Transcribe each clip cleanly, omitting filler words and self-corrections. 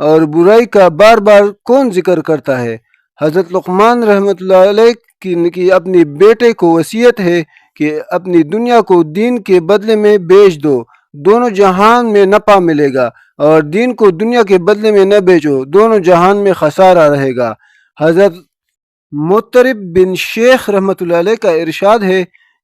اور برائی کا بار بار کون ذکر کرتا ہے؟ حضرت لقمان رحمۃ اللہ علیہ کی اپنی بیٹے کو وصیت ہے کہ اپنی دنیا کو دین کے بدلے میں بیچ دو، دونوں جہان میں نفع ملے گا، اور دین کو دنیا کے بدلے میں نہ بیچو، دونوں جہان میں خسارہ رہے گا۔ حضرت مطرب بن شیخ رحمۃ اللہ علیہ کا ارشاد ہے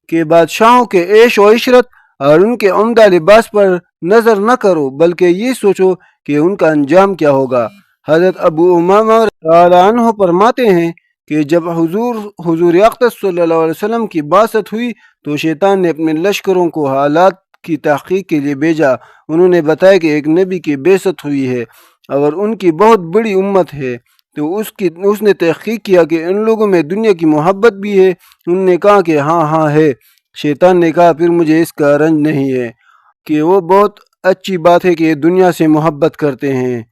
کہ بادشاہوں کے عیش و عشرت اور ان کے عمدہ لباس پر نظر نہ کرو، بلکہ یہ سوچو کہ ان کا انجام کیا ہوگا۔ حضرت ابو امامہ رضی اللہ عنہ فرماتے ہیں کہ جب حضور اقدس صلی اللہ علیہ وسلم کی بعثت ہوئی تو شیطان نے اپنے لشکروں کو حالات کی تحقیق کے لیے بھیجا۔ انہوں نے بتایا کہ ایک نبی کی بعثت ہوئی ہے اور ان کی بہت بڑی امت ہے، تو اس نے تحقیق کیا کہ ان لوگوں میں دنیا کی محبت بھی ہے۔ انہوں نے کہا کہ ہاں ہاں ہے۔ شیطان نے کہا پھر مجھے اس کا رنج نہیں ہے، کہ وہ بہت اچھی بات ہے کہ یہ دنیا سے محبت کرتے ہیں،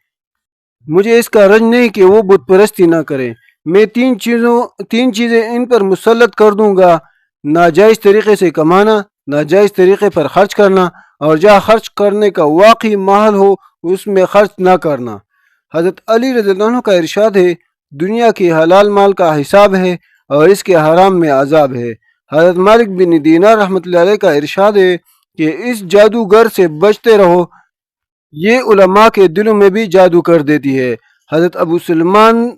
مجھے اس کا رنج نہیں کہ وہ بت پرستی نہ کریں۔ میں تین چیزیں ان پر مسلط کر دوں گا: ناجائز طریقے سے کمانا، ناجائز طریقے پر خرچ کرنا، اور جہاں خرچ کرنے کا واقعی محل ہو اس میں خرچ نہ کرنا۔ حضرت علی رضی اللہ عنہ کا ارشاد ہے دنیا کی حلال مال کا حساب ہے اور اس کے حرام میں عذاب ہے۔ حضرت مالک بن دینار رحمۃ اللہ علیہ کا ارشاد ہے کہ اس جادوگر سے بچتے رہو، یہ علماء کے دلوں میں بھی جادو کر دیتی ہے۔ حضرت ابو سلمان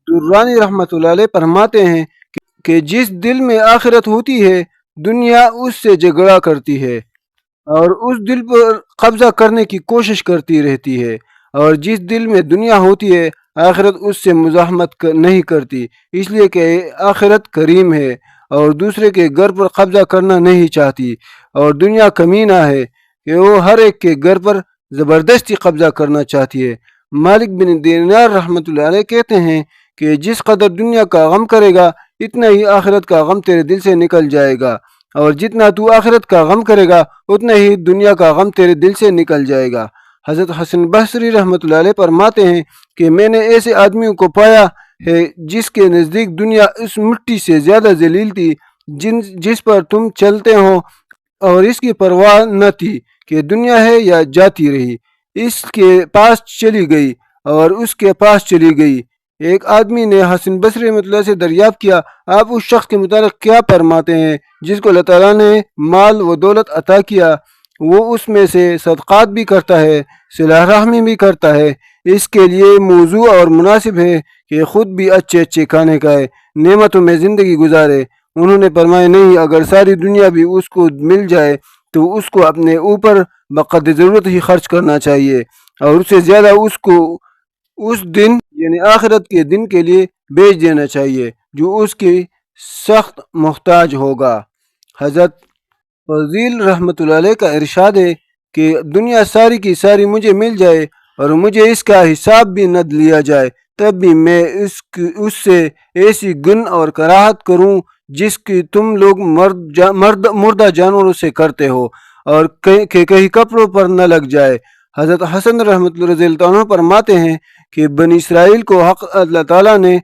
درانی رحمۃ اللہ علیہ فرماتے ہیں کہ جس دل میں آخرت ہوتی ہے دنیا اس سے جھگڑا کرتی ہے اور اس دل پر قبضہ کرنے کی کوشش کرتی رہتی ہے، اور جس دل میں دنیا ہوتی ہے آخرت اس سے مزاحمت نہیں کرتی، اس لیے کہ آخرت کریم ہے اور دوسرے کے گھر پر قبضہ کرنا نہیں چاہتی، اور دنیا کمینہ ہے کہ وہ ہر ایک کے گھر پر زبردستی قبضہ کرنا چاہتی ہے۔ مالک بن دینار رحمۃ اللہ علیہ کہتے ہیں کہ جس قدر دنیا کا غم کرے گا اتنا ہی آخرت کا غم تیرے دل سے نکل جائے گا، اور جتنا تو آخرت کا غم کرے گا اتنا ہی دنیا کا غم تیرے دل سے نکل جائے گا۔ حضرت حسن بصری رحمۃ اللہ علیہ فرماتے ہیں کہ میں نے ایسے آدمیوں کو پایا ہے جس کے نزدیک دنیا اس مٹی سے زیادہ ذلیل تھی جس پر تم چلتے ہو، اور اس کی پرواہ نہ تھی کہ دنیا ہے یا جاتی رہی، اس کے پاس چلی گئی اور اس کے پاس چلی گئی۔ ایک آدمی نے حسن بصری رحمۃ اللہ سے دریافت کیا آپ اس شخص کے متعلق کیا فرماتے ہیں جس کو اللہ تعالیٰ نے مال و دولت عطا کیا؟ وہ اس میں سے صدقات بھی کرتا ہے، صلہ رحمی بھی کرتا ہے، اس کے لیے موضوع اور مناسب ہے کہ خود بھی اچھے اچھے کھانے کھائے، نعمتوں میں زندگی گزارے۔ انہوں نے فرمایا نہیں، اگر ساری دنیا بھی اس کو مل جائے تو اس کو اپنے اوپر بقدر ضرورت ہی خرچ کرنا چاہیے، اور اس سے زیادہ اس کو اس دن یعنی آخرت کے دن کے لیے بیچ دینا چاہیے جو اس کی سخت محتاج ہوگا۔ حضرت فضیل رحمۃ اللہ علیہ کا ارشاد ہے کہ دنیا ساری کی ساری مجھے مل جائے اور مجھے اس کا حساب بھی نہ لیا جائے تب بھی میں اس سے ایسی گن اور کراہت کروں جس کی تم لوگ مردہ جانوروں سے کرتے ہو، اور کہیں کپڑوں پر نہ لگ جائے۔ حضرت حسن رحمۃ اللہ رضی اللہ عنہ فرماتے ہیں کہ بنی اسرائیل کو حق اللہ تعالیٰ نے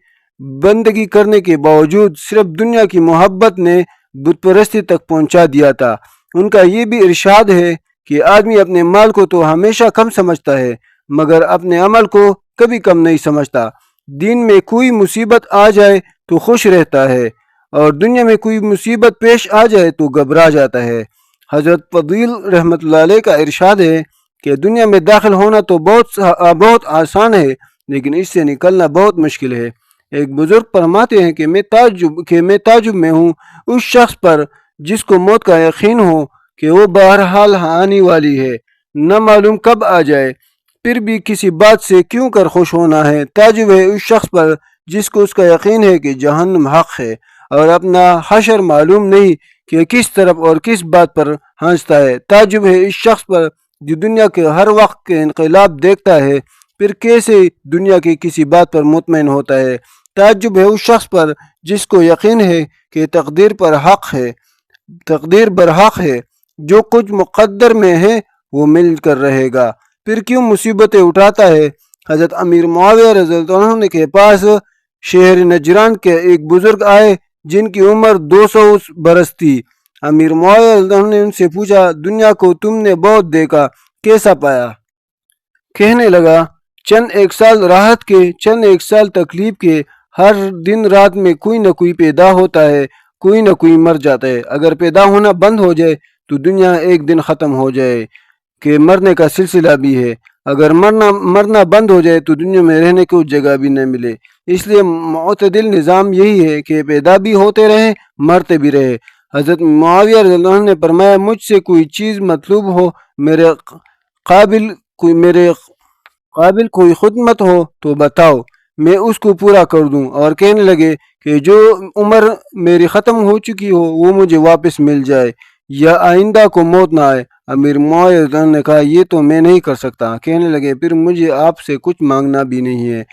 بندگی کرنے کے باوجود صرف دنیا کی محبت نے بت پرستی تک پہنچا دیا تھا۔ ان کا یہ بھی ارشاد ہے کہ آدمی اپنے مال کو تو ہمیشہ کم سمجھتا ہے مگر اپنے عمل کو کبھی کم نہیں سمجھتا۔ دین میں کوئی مصیبت آ جائے تو خوش رہتا ہے اور دنیا میں کوئی مصیبت پیش آ جائے تو گھبرا جاتا ہے۔ حضرت فضیل رحمۃ اللہ علیہ کا ارشاد ہے کہ دنیا میں داخل ہونا تو بہت آسان ہے لیکن اس سے نکلنا بہت مشکل ہے۔ ایک بزرگ فرماتے ہیں کہ میں تعجب میں ہوں اس شخص پر جس کو موت کا یقین ہو کہ وہ بہرحال آنے والی ہے، نہ معلوم کب آ جائے، پھر بھی کسی بات سے کیوں کر خوش ہونا ہے۔ تعجب ہے اس شخص پر جس کو اس کا یقین ہے کہ جہنم حق ہے اور اپنا حشر معلوم نہیں کہ کس طرف اور کس بات پر ہنستا ہے۔ تعجب ہے اس شخص پر جو دنیا کے ہر وقت کے انقلاب دیکھتا ہے پھر کیسے دنیا کی کسی بات پر مطمئن ہوتا ہے۔ تعجب ہے اس شخص پر جس کو یقین ہے کہ تقدیر برحق ہے، جو کچھ مقدر میں ہے وہ مل کر رہے گا، پھر کیوں مصیبتیں اٹھاتا ہے۔ حضرت امیر معاویہ رضی اللہ عنہ کے پاس شہر نجران کے ایک بزرگ آئے جن کی عمر 200 برس تھی۔ امیر معاویہ رضی اللہ عنہ نے ان سے پوچھا دنیا کو تم نے بہت دیکھا، کیسا پایا؟ کہنے لگا چند ایک سال راحت کے، چند ایک سال تکلیف کے، ہر دن رات میں کوئی نہ کوئی پیدا ہوتا ہے، کوئی نہ کوئی مر جاتا ہے۔ اگر پیدا ہونا بند ہو جائے تو دنیا ایک دن ختم ہو جائے کہ مرنے کا سلسلہ بھی ہے۔ اگر مرنا بند ہو جائے تو دنیا میں رہنے کو جگہ بھی نہ ملے۔ اس لیے معتدل نظام یہی ہے کہ پیدا بھی ہوتے رہیں، مرتے بھی رہے۔ حضرت معاویہ رضی اللہ عنہ نے فرمایا، مجھ سے کوئی چیز مطلوب ہو، میرے قابل کوئی خدمت ہو تو بتاؤ، میں اس کو پورا کر دوں۔ اور کہنے لگے کہ جو عمر میری ختم ہو چکی ہو وہ مجھے واپس مل جائے یا آئندہ کو موت نہ آئے۔ امیر معاویہ رضی اللہ عنہ نے کہا، یہ تو میں نہیں کر سکتا۔ کہنے لگے، پھر مجھے آپ سے کچھ مانگنا بھی نہیں ہے۔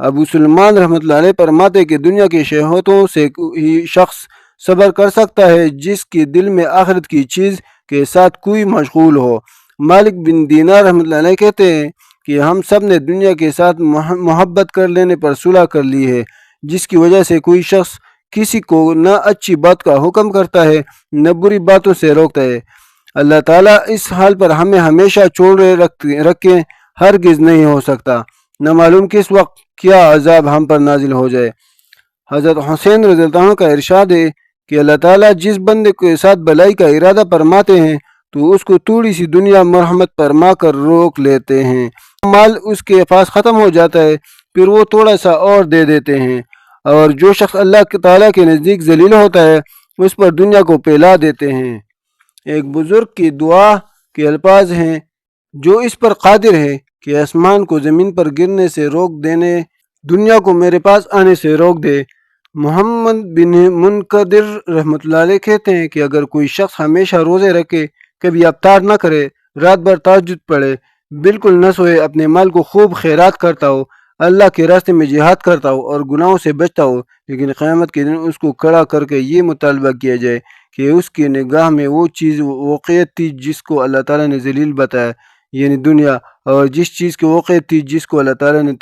ابو سلمان رحمۃ اللہ علیہ فرماتے کہ دنیا کی شہوتوں سے ہی شخص صبر کر سکتا ہے جس کے دل میں آخرت کی چیز کے ساتھ کوئی مشغول ہو۔ مالک بن دینار رحمۃ اللہ علیہ کہتے ہیں کہ ہم سب نے دنیا کے ساتھ محبت کر لینے پر صلح کر لی ہے، جس کی وجہ سے کوئی شخص کسی کو نہ اچھی بات کا حکم کرتا ہے نہ بری باتوں سے روکتا ہے۔ اللہ تعالیٰ اس حال پر ہمیں ہمیشہ چھوڑے رکھیں ہرگز نہیں ہو سکتا، نہ معلوم کس وقت کیا عذاب ہم پر نازل ہو جائے۔ حضرت حسین رضی اللہ عنہ کا ارشاد ہے کہ اللہ تعالیٰ جس بندے کے ساتھ بلائی کا ارادہ فرماتے ہیں تو اس کو تھوڑی سی دنیا مرحمت فرما کر روک لیتے ہیں۔ مال اس کے پاس ختم ہو جاتا ہے، پھر وہ تھوڑا سا اور دے دیتے ہیں۔ اور جو شخص اللہ تعالیٰ کے نزدیک ذلیل ہوتا ہے اس پر دنیا کو پھیلا دیتے ہیں۔ ایک بزرگ کی دعا کے الفاظ ہیں، جو اس پر قادر ہے کہ آسمان کو زمین پر گرنے سے روک دینے، دنیا کو میرے پاس آنے سے روک دے۔ محمد بن منقدر رحمۃ اللہ علیہ کہتے ہیں کہ اگر کوئی شخص ہمیشہ روزے رکھے، کبھی افطار نہ کرے، رات بھر تہجد پڑھے، بالکل نہ سوئے، اپنے مال کو خوب خیرات کرتا ہو، اللہ کے راستے میں جہاد کرتا ہو اور گناہوں سے بچتا ہو، لیکن قیامت کے دن اس کو کھڑا کر کے یہ مطالبہ کیا جائے کہ اس کی نگاہ میں وہ چیز واقعیت تھی جس کو اللہ تعالیٰ نے ذلیل بتایا، یعنی دنیا، اور جس چیز کی واقعیت تھی جس کو اللہ تعالیٰ نے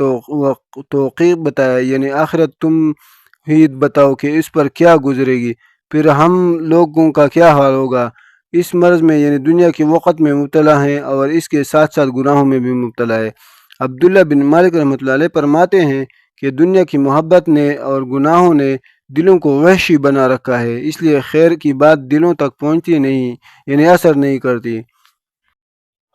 توقیق بتایا، یعنی آخرت، تم ہی بتاؤ کہ اس پر کیا گزرے گی، پھر ہم لوگوں کا کیا حال ہوگا۔ اس مرض میں یعنی دنیا کے وقت میں مبتلا ہیں اور اس کے ساتھ ساتھ گناہوں میں بھی مبتلا ہے۔ عبداللہ بن مالک رحمۃ اللہ علیہ فرماتے ہیں کہ دنیا کی محبت نے اور گناہوں نے دلوں کو وحشی بنا رکھا ہے، اس لیے خیر کی بات دلوں تک پہنچتی نہیں، یعنی اثر نہیں کرتی۔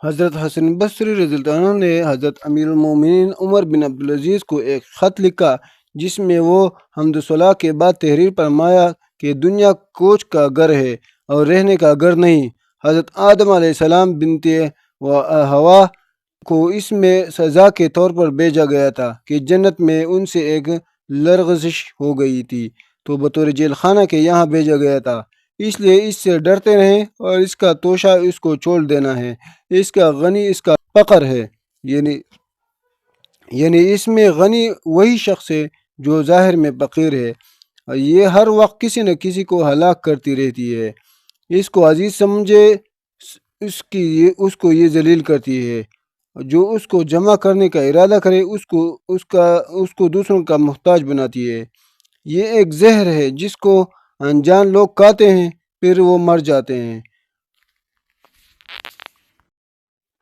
حضرت حسن بصری رضی اللہ عنہ نے حضرت امیر المومنین عمر بن عبدالعزیز کو ایک خط لکھا جس میں وہ حمد و ثنا کے بعد تحریر فرمایا کہ دنیا کوچ کا گھر ہے اور رہنے کا گھر نہیں۔ حضرت آدم علیہ السلام بنت ہوا کو اس میں سزا کے طور پر بھیجا گیا تھا کہ جنت میں ان سے ایک لرزش ہو گئی تھی تو بطور جیل خانہ کے یہاں بھیجا گیا تھا، اس لیے اس سے ڈرتے رہیں اور اس کا توشہ اس کو چھوڑ دینا ہے۔ اس کا غنی اس کا فقر ہے، یعنی اس میں غنی وہی شخص ہے جو ظاہر میں فقیر ہے، اور یہ ہر وقت کسی نہ کسی کو ہلاک کرتی رہتی ہے۔ اس کو عزیز سمجھے، اس کو یہ ذلیل کرتی ہے۔ جو اس کو جمع کرنے کا ارادہ کرے اس کو دوسروں کا محتاج بناتی ہے۔ یہ ایک زہر ہے جس کو انجان لوگ کھاتے ہیں پھر وہ مر جاتے ہیں۔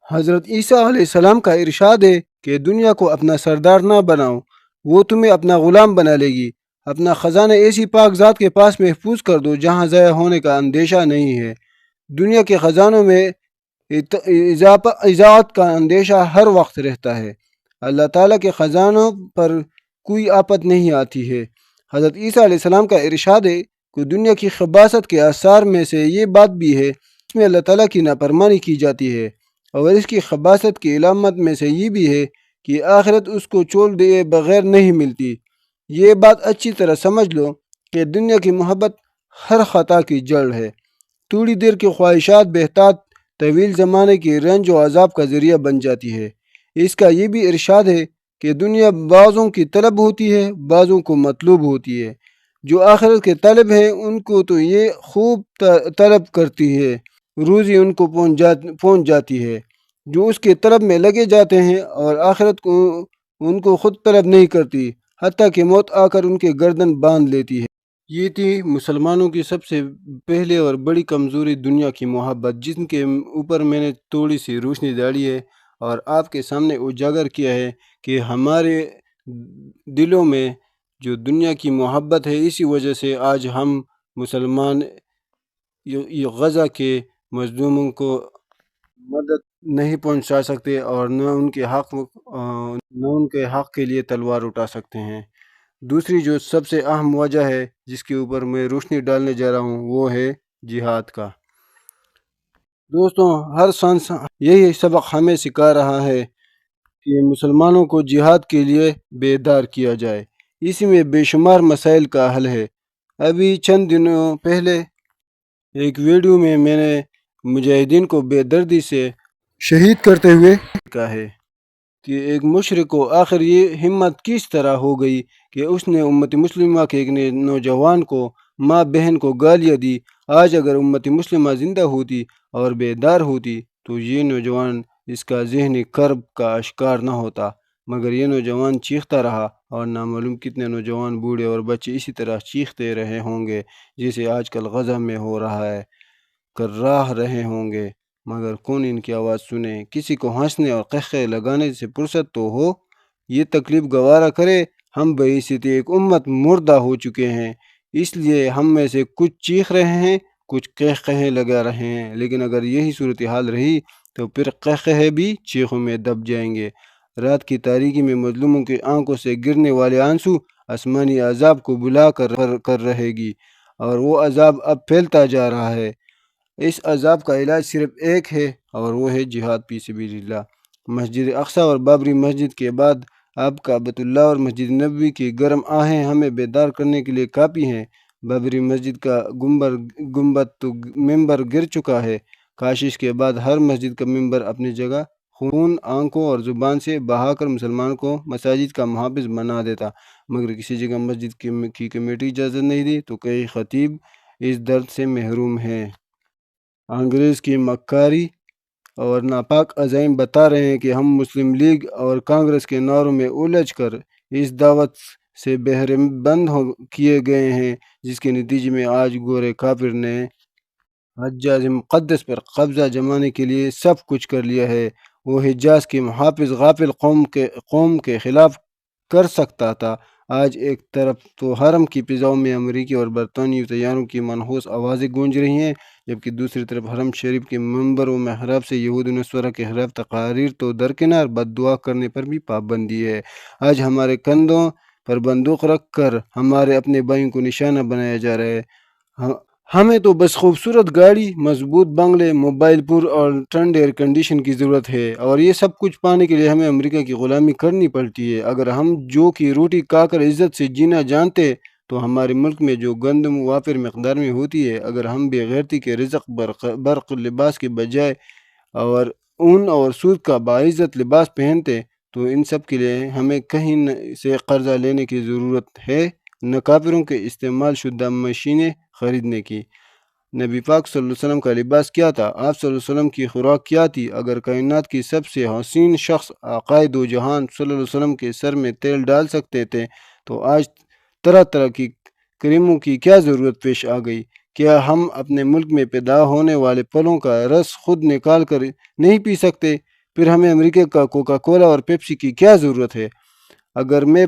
حضرت عیسیٰ علیہ السلام کا ارشاد ہے کہ دنیا کو اپنا سردار نہ بناؤ، وہ تمہیں اپنا غلام بنا لے گی۔ اپنا خزانہ ایسی پاک ذات کے پاس محفوظ کر دو جہاں ضائع ہونے کا اندیشہ نہیں ہے۔ دنیا کے خزانوں میں اضاعت کا اندیشہ ہر وقت رہتا ہے، اللہ تعالیٰ کے خزانوں پر کوئی آفت نہیں آتی ہے۔ حضرت عیسیٰ علیہ السلام کا ارشاد ہے کہ دنیا کی خباثت کے آثار میں سے یہ بات بھی ہے اس میں اللہ تعالیٰ کی نافرمانی کی جاتی ہے، اور اس کی خباثت کی علامت میں سے یہ بھی ہے کہ آخرت اس کو چھوڑ دیے بغیر نہیں ملتی۔ یہ بات اچھی طرح سمجھ لو کہ دنیا کی محبت ہر خطا کی جڑ ہے۔ تھوڑی دیر کی خواہشات بہتات طویل زمانے کی رنج و عذاب کا ذریعہ بن جاتی ہے۔ اس کا یہ بھی ارشاد ہے کہ دنیا بعضوں کی طلب ہوتی ہے، بعضوں کو مطلوب ہوتی ہے۔ جو آخرت کے طلب ہیں ان کو تو یہ خوب طلب کرتی ہے، روزی ان کو پہنچ جاتی ہے۔ جو اس کے طلب میں لگے جاتے ہیں اور آخرت کو ان کو خود طلب نہیں کرتی، حتیٰ کہ موت آ کر ان کے گردن باندھ لیتی ہے۔ یہ تھی مسلمانوں کی سب سے پہلے اور بڑی کمزوری، دنیا کی محبت، جن کے اوپر میں نے تھوڑی سی روشنی ڈالی ہے، اور آپ کے سامنے اجاگر کیا ہے کہ ہمارے دلوں میں جو دنیا کی محبت ہے، اسی وجہ سے آج ہم مسلمان یہ غزہ کے مظلوموں کو مدد نہیں پہنچا سکتے اور نہ ان کے حق کے لیے تلوار اٹھا سکتے ہیں۔ دوسری جو سب سے اہم وجہ ہے جس کے اوپر میں روشنی ڈالنے جا رہا ہوں وہ ہے جہاد کا۔ دوستوں، ہر سائنس یہی سبق ہمیں سکھا رہا ہے کہ مسلمانوں کو جہاد کے لیے بیدار کیا جائے، اسی میں بے شمار مسائل کا حل ہے۔ ابھی چند دنوں پہلے ایک ویڈیو میں نے مجاہدین کو بے دردی سے شہید کرتے ہوئے کہا ہے کہ ایک مشرک کو آخر یہ ہمت کس طرح ہو گئی کہ اس نے امت مسلمہ کے ایک نوجوان کو، ماں بہن کو گالیاں دی۔ آج اگر امت مسلمہ زندہ ہوتی اور بیدار ہوتی تو یہ نوجوان اس کا ذہنی کرب کا شکار نہ ہوتا، مگر یہ نوجوان چیختا رہا اور نامعلوم کتنے نوجوان، بوڑھے اور بچے اسی طرح چیختے رہے ہوں گے جیسے آج کل غزہ میں ہو رہا ہے، کراہ رہے ہوں گے، مگر کون ان کی آواز سنے؟ کسی کو ہنسنے اور قہقہے لگانے سے فرصت تو ہو، یہ تکلیف گوارا کرے۔ ہم بحیثیت ایک امت مردہ ہو چکے ہیں، اس لیے ہم میں سے کچھ چیخ رہے ہیں، کچھ قہقہے لگا رہے ہیں، لیکن اگر یہی صورتحال رہی تو پھر قہقہے بھی چیخوں میں دب جائیں گے۔ رات کی تاریکی میں مظلوموں کی آنکھوں سے گرنے والے آنسو آسمانی عذاب کو بلا کر رہے گی، اور وہ عذاب اب پھیلتا جا رہا ہے۔ اس عذاب کا علاج صرف ایک ہے اور وہ ہے جہاد فی سبیل اللہ۔ مسجد اقصی اور بابری مسجد کے بعد اب کعبۃ اللہ اور مسجد نبوی کی گرم آہیں ہمیں بیدار کرنے کے لیے کافی ہیں۔ بابری مسجد کا گنبد تو ممبر گر چکا ہے، کاش اس کے بعد ہر مسجد کا ممبر اپنی جگہ خون آنکھوں اور زبان سے بہا کر مسلمان کو مساجد کا محافظ بنا دیتا، مگر کسی جگہ مسجد کی کمیٹی اجازت نہیں دی تو کئی خطیب اس درد سے محروم ہیں۔ انگریز کی مکاری اور ناپاک عزائم بتا رہے ہیں کہ ہم مسلم لیگ اور کانگریس کے نعروں میں الجھ کر اس دعوت سے بہرے بند کیے گئے ہیں، جس کے نتیجے میں آج گورے کافر نے حجاز مقدس پر قبضہ جمانے کے لیے سب کچھ کر لیا ہے۔ وہ حجاز کے محافظ غافل قوم کے خلاف کر سکتا تھا، آج ایک طرف تو حرم کی فضاؤں میں امریکی اور برطانوی طیاروں کی منحوس آوازیں گونج رہی ہیں، جبکہ دوسری طرف حرم شریف کے منبر و محراب سے یہود و نصارہ کے خلاف تقاریر تو درکنار، بد دعا کرنے پر بھی پابندی ہے۔ آج ہمارے کندھوں پر بندوق رکھ کر ہمارے اپنے بھائیوں کو نشانہ بنایا جا رہا ہے۔ ہمیں تو بس خوبصورت گاڑی، مضبوط بنگلے، موبائل پور اور ٹھنڈ ایئر کنڈیشن کی ضرورت ہے، اور یہ سب کچھ پانے کے لیے ہمیں امریکہ کی غلامی کرنی پڑتی ہے۔ اگر ہم جو کی روٹی کھا کر عزت سے جینا جانتے تو ہمارے ملک میں جو گندم وافر مقدار میں ہوتی ہے، اگر ہم بے غیرتی کے رزق برق لباس کے بجائے اور اون اور سود کا باعزت لباس پہنتے تو ان سب کے لیے ہمیں کہیں سے قرضہ لینے کی ضرورت ہے، نہ کافروں کے استعمال شدہ مشینیں خریدنے کی۔ نبی پاک صلی اللہ علیہ وسلم کا لباس کیا تھا؟ آپ صلی اللہ علیہ وسلم کی خوراک کیا تھی؟ اگر کائنات کی سب سے حسین شخص آقائے دو جہان صلی اللہ علیہ وسلم کے سر میں تیل ڈال سکتے تھے تو آج طرح طرح کی کریموں کی کیا ضرورت پیش آ گئی؟ کیا ہم اپنے ملک میں پیدا ہونے والے پھلوں کا رس خود نکال کر نہیں پی سکتے؟ پھر ہمیں امریکہ کا کوکا کولا اور پیپسی کی کیا ضرورت ہے؟ گھر میں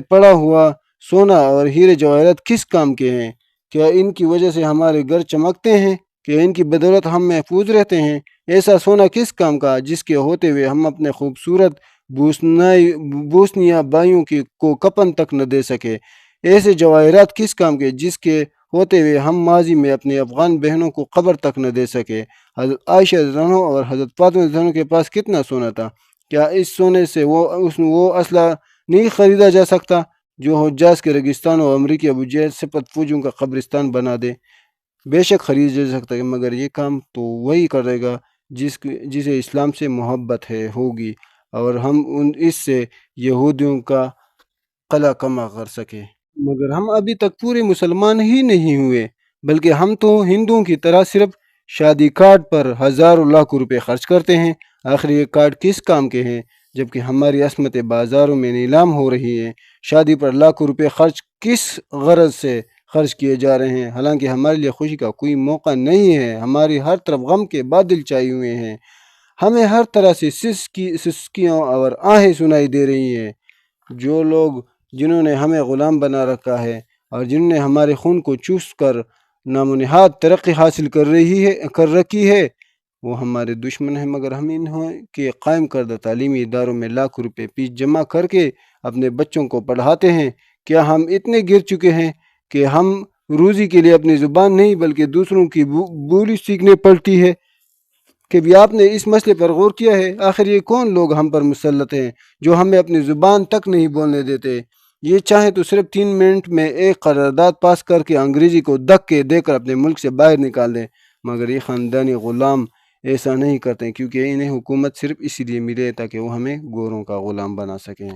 پڑا ہوا سونا اور ہیرے جواہرات کس کام کے ہیں؟ کیا ان کی وجہ سے ہمارے گھر چمکتے ہیں؟ کیا ان کی بدولت ہم محفوظ رہتے ہیں؟ ایسا سونا کس کام کا جس کے ہوتے ہوئے ہم اپنے خوبصورت بوسنیا بھائیوں کو کفن تک نہ دے سکے؟ ایسے جواہرات کس کام کے جس کے ہوتے ہوئے ہم ماضی میں اپنے افغان بہنوں کو قبر تک نہ دے سکے؟ حضرت عائشہ رضی اللہ عنہا اور حضرت فاطمہ رضی اللہ عنہا کے پاس کتنا سونا تھا؟ کیا اس سونے سے وہ اسلحہ نہیں خریدا جا سکتا جو حجاز کے ریگستان اور امریکی ابو جہل صفت فوجوں کا قبرستان بنا دے؟ بے شک خرید جا سکتا ہے، مگر یہ کام تو وہی کرے گا جسے اسلام سے محبت ہوگی، اور ہم اس سے یہودیوں کا قلع کما کر سکے۔ مگر ہم ابھی تک پورے مسلمان ہی نہیں ہوئے، بلکہ ہم تو ہندوؤں کی طرح صرف شادی کارڈ پر ہزاروں لاکھوں روپے خرچ کرتے ہیں۔ آخر یہ کارڈ کس کام کے ہیں جبکہ ہماری عصمتیں بازاروں میں نیلام ہو رہی ہیں؟ شادی پر لاکھوں روپے کس غرض سے خرچ کیے جا رہے ہیں؟ حالانکہ ہمارے لیے خوشی کا کوئی موقع نہیں ہے، ہماری ہر طرف غم کے بادل چھائے ہوئے ہیں۔ ہمیں ہر طرح سے سسکیاں اور آہیں سنائی دے رہی ہیں۔ جو لوگ جنہوں نے ہمیں غلام بنا رکھا ہے اور جنہوں نے ہمارے خون کو چوس کر نام و نہاد ترقی حاصل کر رکھی ہے، وہ ہمارے دشمن ہیں، مگر ہم انہوں کے قائم کردہ تعلیمی اداروں میں لاکھوں روپے فیس جمع کر کے اپنے بچوں کو پڑھاتے ہیں۔ کیا ہم اتنے گر چکے ہیں کہ ہم روزی کے لیے اپنی زبان نہیں بلکہ دوسروں کی بولی سیکھنے پڑتی ہے؟ کہ بھی آپ نے اس مسئلے پر غور کیا ہے؟ آخر یہ کون لوگ ہم پر مسلط ہیں جو ہمیں اپنی زبان تک نہیں بولنے دیتے؟ یہ چاہیں تو صرف 3 منٹ میں ایک قرارداد پاس کر کے انگریزی کو دھکے دے کر اپنے ملک سے باہر نکال دیں، مگر یہ خاندانی غلام ایسا نہیں کرتے، کیونکہ انہیں حکومت صرف اسی لیے ملے تاکہ وہ ہمیں گوروں کا غلام بنا سکیں۔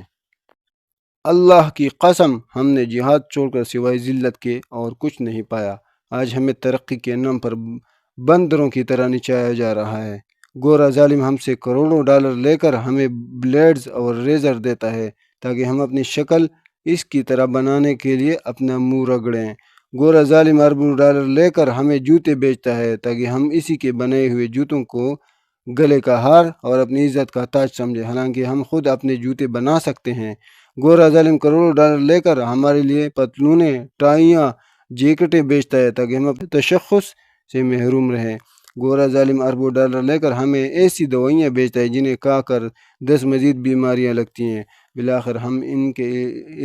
اللہ کی قسم، ہم نے جہاد چھوڑ کر سوائے ذلت کے اور کچھ نہیں پایا۔ آج ہمیں ترقی کے نام پر بندروں کی طرح نچایا جا رہا ہے۔ گورا ظالم ہم سے کروڑوں ڈالر لے کر ہمیں بلیڈز اور ریزر دیتا ہے تاکہ ہم اپنی شکل اس کی طرح بنانے کے لیے اپنا منہ رگڑیں۔ گورا ظالم اربوں ڈالر لے کر ہمیں جوتے بیچتا ہے تاکہ ہم اسی کے بنائے ہوئے جوتوں کو گلے کا ہار اور اپنی عزت کا تاج سمجھے، حالانکہ ہم خود اپنے جوتے بنا سکتے ہیں۔ گورا ظالم کروڑوں ڈالر لے کر ہمارے لیے پتلونیں، ٹائیاں، جیکٹیں بیچتا ہے تاکہ ہم اپنے تشخص سے محروم رہیں۔ گورا ظالم اربوں ڈالر لے کر ہمیں ایسی دوائیاں بیچتا ہے جنہیں کھا کر 10 مزید بیماریاں لگتی ہیں۔ بالآخر ہم ان کے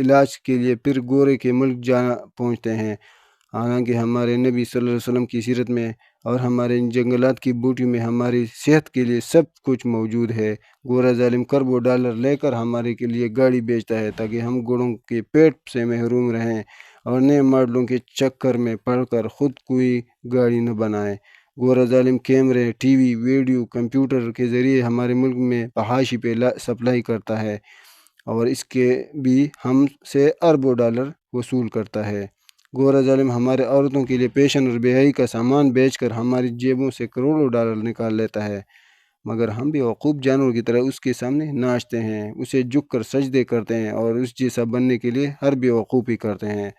علاج کے لیے پھر گورے کے ملک جانا پہنچتے ہیں، حالانکہ ہمارے نبی صلی اللہ علیہ وسلم کی سیرت میں اور ہمارے جنگلات کی بوٹی میں ہماری صحت کے لیے سب کچھ موجود ہے۔ گورا ظالم کروڑوں ڈالر لے کر ہمارے کے لیے گاڑی بیچتا ہے تاکہ ہم گھوڑوں کے پیٹ سے محروم رہیں اور نئے ماڈلوں کے چکر میں پڑ کر خود کوئی گاڑی نہ بنائیں۔ گورا ظالم کیمرے، ٹی وی، ویڈیو، کمپیوٹر کے ذریعے ہمارے ملک میں فحاشی پہ سپلائی کرتا ہے اور اس کے بھی ہم سے اربوں ڈالر وصول کرتا ہے۔ گورا ظالم ہمارے عورتوں کے لیے پیشن اور بیائی کا سامان بیچ کر ہماری جیبوں سے کروڑوں ڈالر نکال لیتا ہے، مگر ہم بھی بیوقوف جانوروں کی طرح اس کے سامنے ناچتے ہیں، اسے جھک کر سجدے کرتے ہیں اور اس جیسا بننے کے لیے ہر بیوقوفی کرتے ہیں۔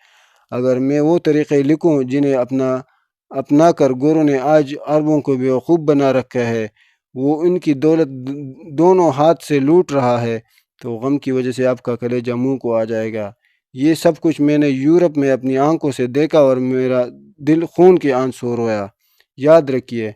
اگر میں وہ طریقے لکھوں جنہیں اپنا کر گوروں نے آج عربوں کو بیوقوف بنا رکھا ہے، وہ ان کی دولت دونوں ہاتھ سے لوٹ رہا ہے، تو غم کی وجہ سے آپ کا کلیجہ منہ کو آ جائے گا۔ یہ سب کچھ میں نے یورپ میں اپنی آنکھوں سے دیکھا اور میرا دل خون کے آنسو رویا۔ یاد رکھیے،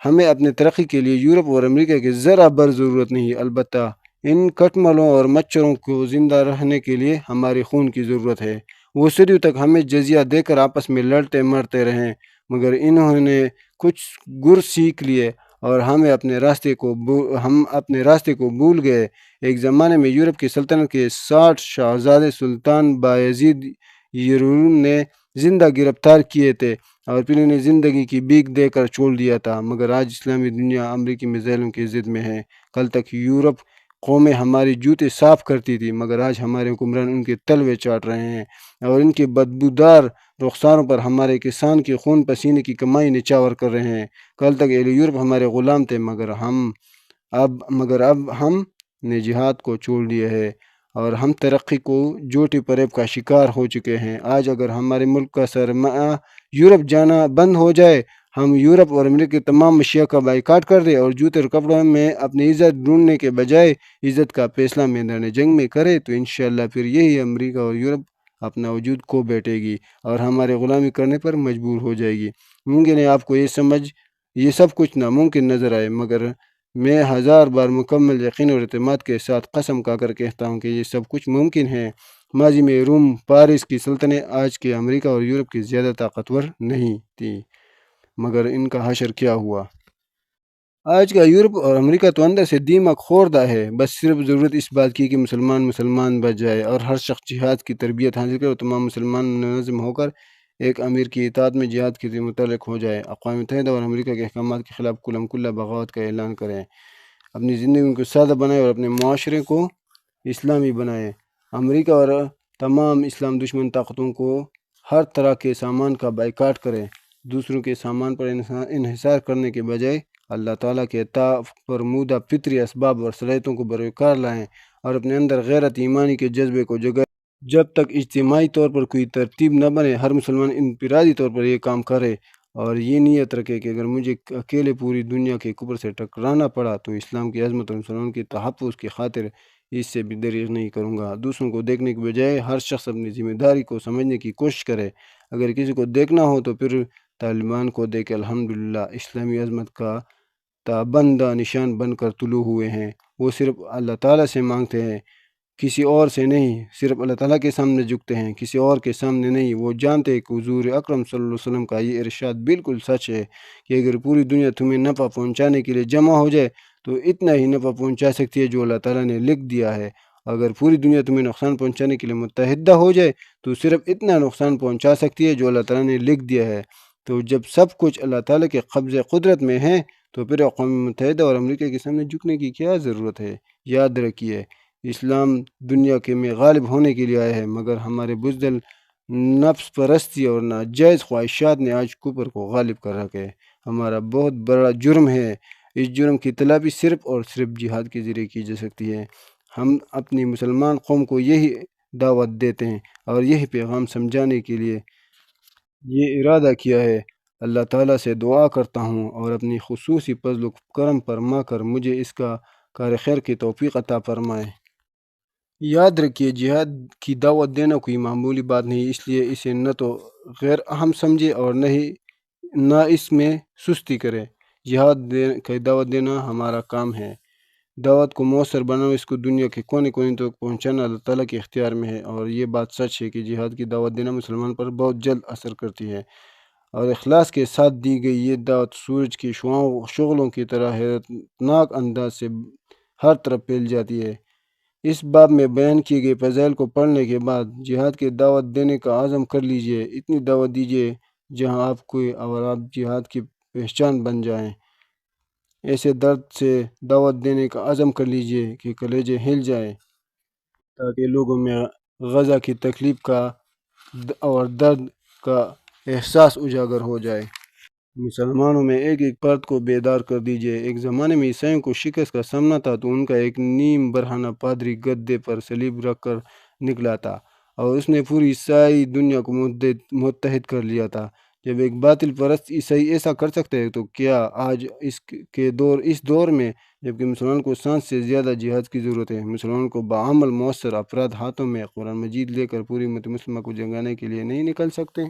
ہمیں اپنے ترقی کے لیے یورپ اور امریکہ کی ذرا بر ضرورت نہیں، البتہ ان کٹملوں اور مچھروں کو زندہ رہنے کے لیے ہمارے خون کی ضرورت ہے۔ وہ صدیوں تک ہمیں جزیہ دے کر آپس میں لڑتے مرتے رہیں، مگر انہوں نے کچھ گر سیکھ لیے اور ہم اپنے راستے کو بھول گئے۔ ایک زمانے میں یورپ کی سلطنت کے 60 شاہزادے سلطان بایزید یرغمل نے زندہ گرفتار کیے تھے اور پھر انہیں زندگی کی بھیک دے کر چھوڑ دیا تھا، مگر آج اسلامی دنیا امریکی میزائلوں کی زد میں ہے۔ کل تک یورپ قومیں ہماری جوتے صاف کرتی تھی، مگر آج ہمارے حکمران ان کے تلوے چاٹ رہے ہیں اور ان کے بدبودار رخساروں پر ہمارے کسان کے خون پسینے کی کمائی نچاور کر رہے ہیں۔ کل تک اہل یورپ ہمارے غلام تھے، مگر اب ہم نے جہاد کو چھوڑ دیا ہے اور ہم ترقی کو جھوٹی فریب کا شکار ہو چکے ہیں۔ آج اگر ہمارے ملک کا سرمایہ یورپ جانا بند ہو جائے، ہم یورپ اور امریکہ کے تمام اشیاء کا بائیکاٹ کر دیں اور جوتے اور کپڑوں میں اپنی عزت ڈھونڈنے کے بجائے عزت کا فیصلہ میدان جنگ میں کرے، تو انشاءاللہ پھر یہی امریکہ اور یورپ اپنا وجود کھو بیٹھے گی اور ہمارے غلامی کرنے پر مجبور ہو جائے گی۔ ممکن ہے آپ کو یہ سب کچھ ناممکن نظر آئے، مگر میں 1000 بار مکمل یقین اور اعتماد کے ساتھ قسم کھا کر کہتا ہوں کہ یہ سب کچھ ممکن ہے۔ ماضی میں روم پارس کی سلطنتیں آج کے امریکہ اور یورپ کی زیادہ طاقتور نہیں تھی، مگر ان کا حشر کیا ہوا؟ آج کا یورپ اور امریکہ تو اندر سے دیمک خوردہ ہے، بس صرف ضرورت اس بات کی کہ مسلمان بچ جائے اور ہر شخص جہاد کی تربیت حاصل کرے اور تمام مسلمان منظم ہو کر ایک امیر کی اطاعت میں جہاد کے لیے متعلق ہو جائے، اقوام متحدہ اور امریکہ کے احکامات کے خلاف کلہ بغاوت کا اعلان کریں، اپنی زندگی کو سادہ بنائے اور اپنے معاشرے کو اسلامی بنائے۔ امریکہ اور تمام اسلام دشمن طاقتوں کو ہر طرح کے سامان کا بائیکاٹ کریں، دوسروں کے سامان پر انحصار کرنے کے بجائے اللہ تعالیٰ کے عطا فرمودہ فطری اسباب اور صلاحیتوں کو بروکار لائیں اور اپنے اندر غیرت ایمانی کے جذبے کو جگائیں۔ جب تک اجتماعی طور پر کوئی ترتیب نہ بنے، ہر مسلمان انفرادی طور پر یہ کام کرے اور یہ نیت رکھے کہ اگر مجھے اکیلے پوری دنیا کے کفر سے ٹکرانا پڑا تو اسلام کی عظمت اور مسلمان کی تحفظ کی خاطر اس سے بھی دریغ نہیں کروں گا۔ دوسروں کو دیکھنے کے بجائے ہر شخص اپنی ذمہ داری کو سمجھنے کی کوشش کرے۔ اگر کسی کو دیکھنا ہو تو پھر طالبان کو دیکھے۔ الحمدللہ اسلامی عظمت کا تابندہ نشان بن کر طلوع ہوئے ہیں۔ وہ صرف اللہ تعالیٰ سے مانگتے ہیں، کسی اور سے نہیں، صرف اللہ تعالیٰ کے سامنے جھکتے ہیں، کسی اور کے سامنے نہیں۔ وہ جانتے ہیں کہ حضور اکرم صلی اللہ علیہ وسلم کا یہ ارشاد بالکل سچ ہے کہ اگر پوری دنیا تمہیں نفع پہنچانے کے لیے جمع ہو جائے تو اتنا ہی نفع پہنچا سکتی ہے جو اللہ تعالیٰ نے لکھ دیا ہے۔ اگر پوری دنیا تمہیں نقصان پہنچانے کے لیے متحدہ ہو جائے تو صرف اتنا نقصان پہنچا سکتی ہے جو اللہ تعالیٰ نے لکھ دیا ہے۔ تو جب سب کچھ اللہ تعالیٰ کے قبضے قدرت میں ہے تو پھر اقوام متحدہ اور امریکہ کے سامنے جھکنے کی کیا ضرورت ہے؟ یاد رکھیے، اسلام دنیا کے میں غالب ہونے کے لیے آیا ہے، مگر ہمارے بزدل نفس پرستی اور ناجائز خواہشات نے آج کفر کو غالب کر رکھا ہے۔ ہمارا بہت بڑا جرم ہے۔ اس جرم کی تلافی صرف اور صرف جہاد کے ذریعے کی جا سکتی ہے۔ ہم اپنی مسلمان قوم کو یہی دعوت دیتے ہیں اور یہی پیغام سمجھانے کے لیے یہ ارادہ کیا ہے۔ اللہ تعالیٰ سے دعا کرتا ہوں اور اپنی خصوصی فضل و کرم فرما کر مجھے اس کا کار خیر کی توفیق عطا فرمائے۔ یاد رکھیے، جہاد کی دعوت دینا کوئی معمولی بات نہیں، اس لیے اسے نہ تو غیر اہم سمجھے اور نہ اس میں سستی کرے۔ جہاد کی دعوت دینا ہمارا کام ہے۔ دعوت کو مؤثر بنانا، اس کو دنیا کے کونے کونے تک پہنچانا اللہ تعالیٰ کے اختیار میں ہے، اور یہ بات سچ ہے کہ جہاد کی دعوت دینا مسلمان پر بہت جلد اثر کرتی ہے، اور اخلاص کے ساتھ دی گئی یہ دعوت سورج کی شعلوں کی طرح حیرتناک انداز سے ہر طرف پھیل جاتی ہے۔ اس باب میں بیان کیے گئے فضائل کو پڑھنے کے بعد جہاد کی دعوت دینے کا عزم کر لیجئے۔ اتنی دعوت دیجئے جہاں آپ کو اور آپ جہاد کی پہچان بن جائیں۔ ایسے درد سے دعوت دینے کا عزم کر لیجئے کہ کلیجے ہل جائے، تاکہ لوگوں میں غزہ کی تکلیف کا اور درد کا احساس اجاگر ہو جائے۔ مسلمانوں میں ایک ایک فرد کو بیدار کر دیجئے۔ ایک زمانے میں عیسائیوں کو شکست کا سامنا تھا تو ان کا ایک نیم برہنہ پادری گدے پر صلیب رکھ کر نکلا تھا اور اس نے پوری عیسائی دنیا کو متحد کر لیا تھا۔ جب ایک باطل پرست عیسائی ایسا کر سکتے ہیں تو کیا آج اس دور میں جبکہ مسلمان کو سانس سے زیادہ جہاد کی ضرورت ہے، مسلمان کو بعمل مؤثر افراد ہاتھوں میں قرآن مجید لے کر پوری امت مسلمہ کو جنگانے کے لیے نہیں نکل سکتے؟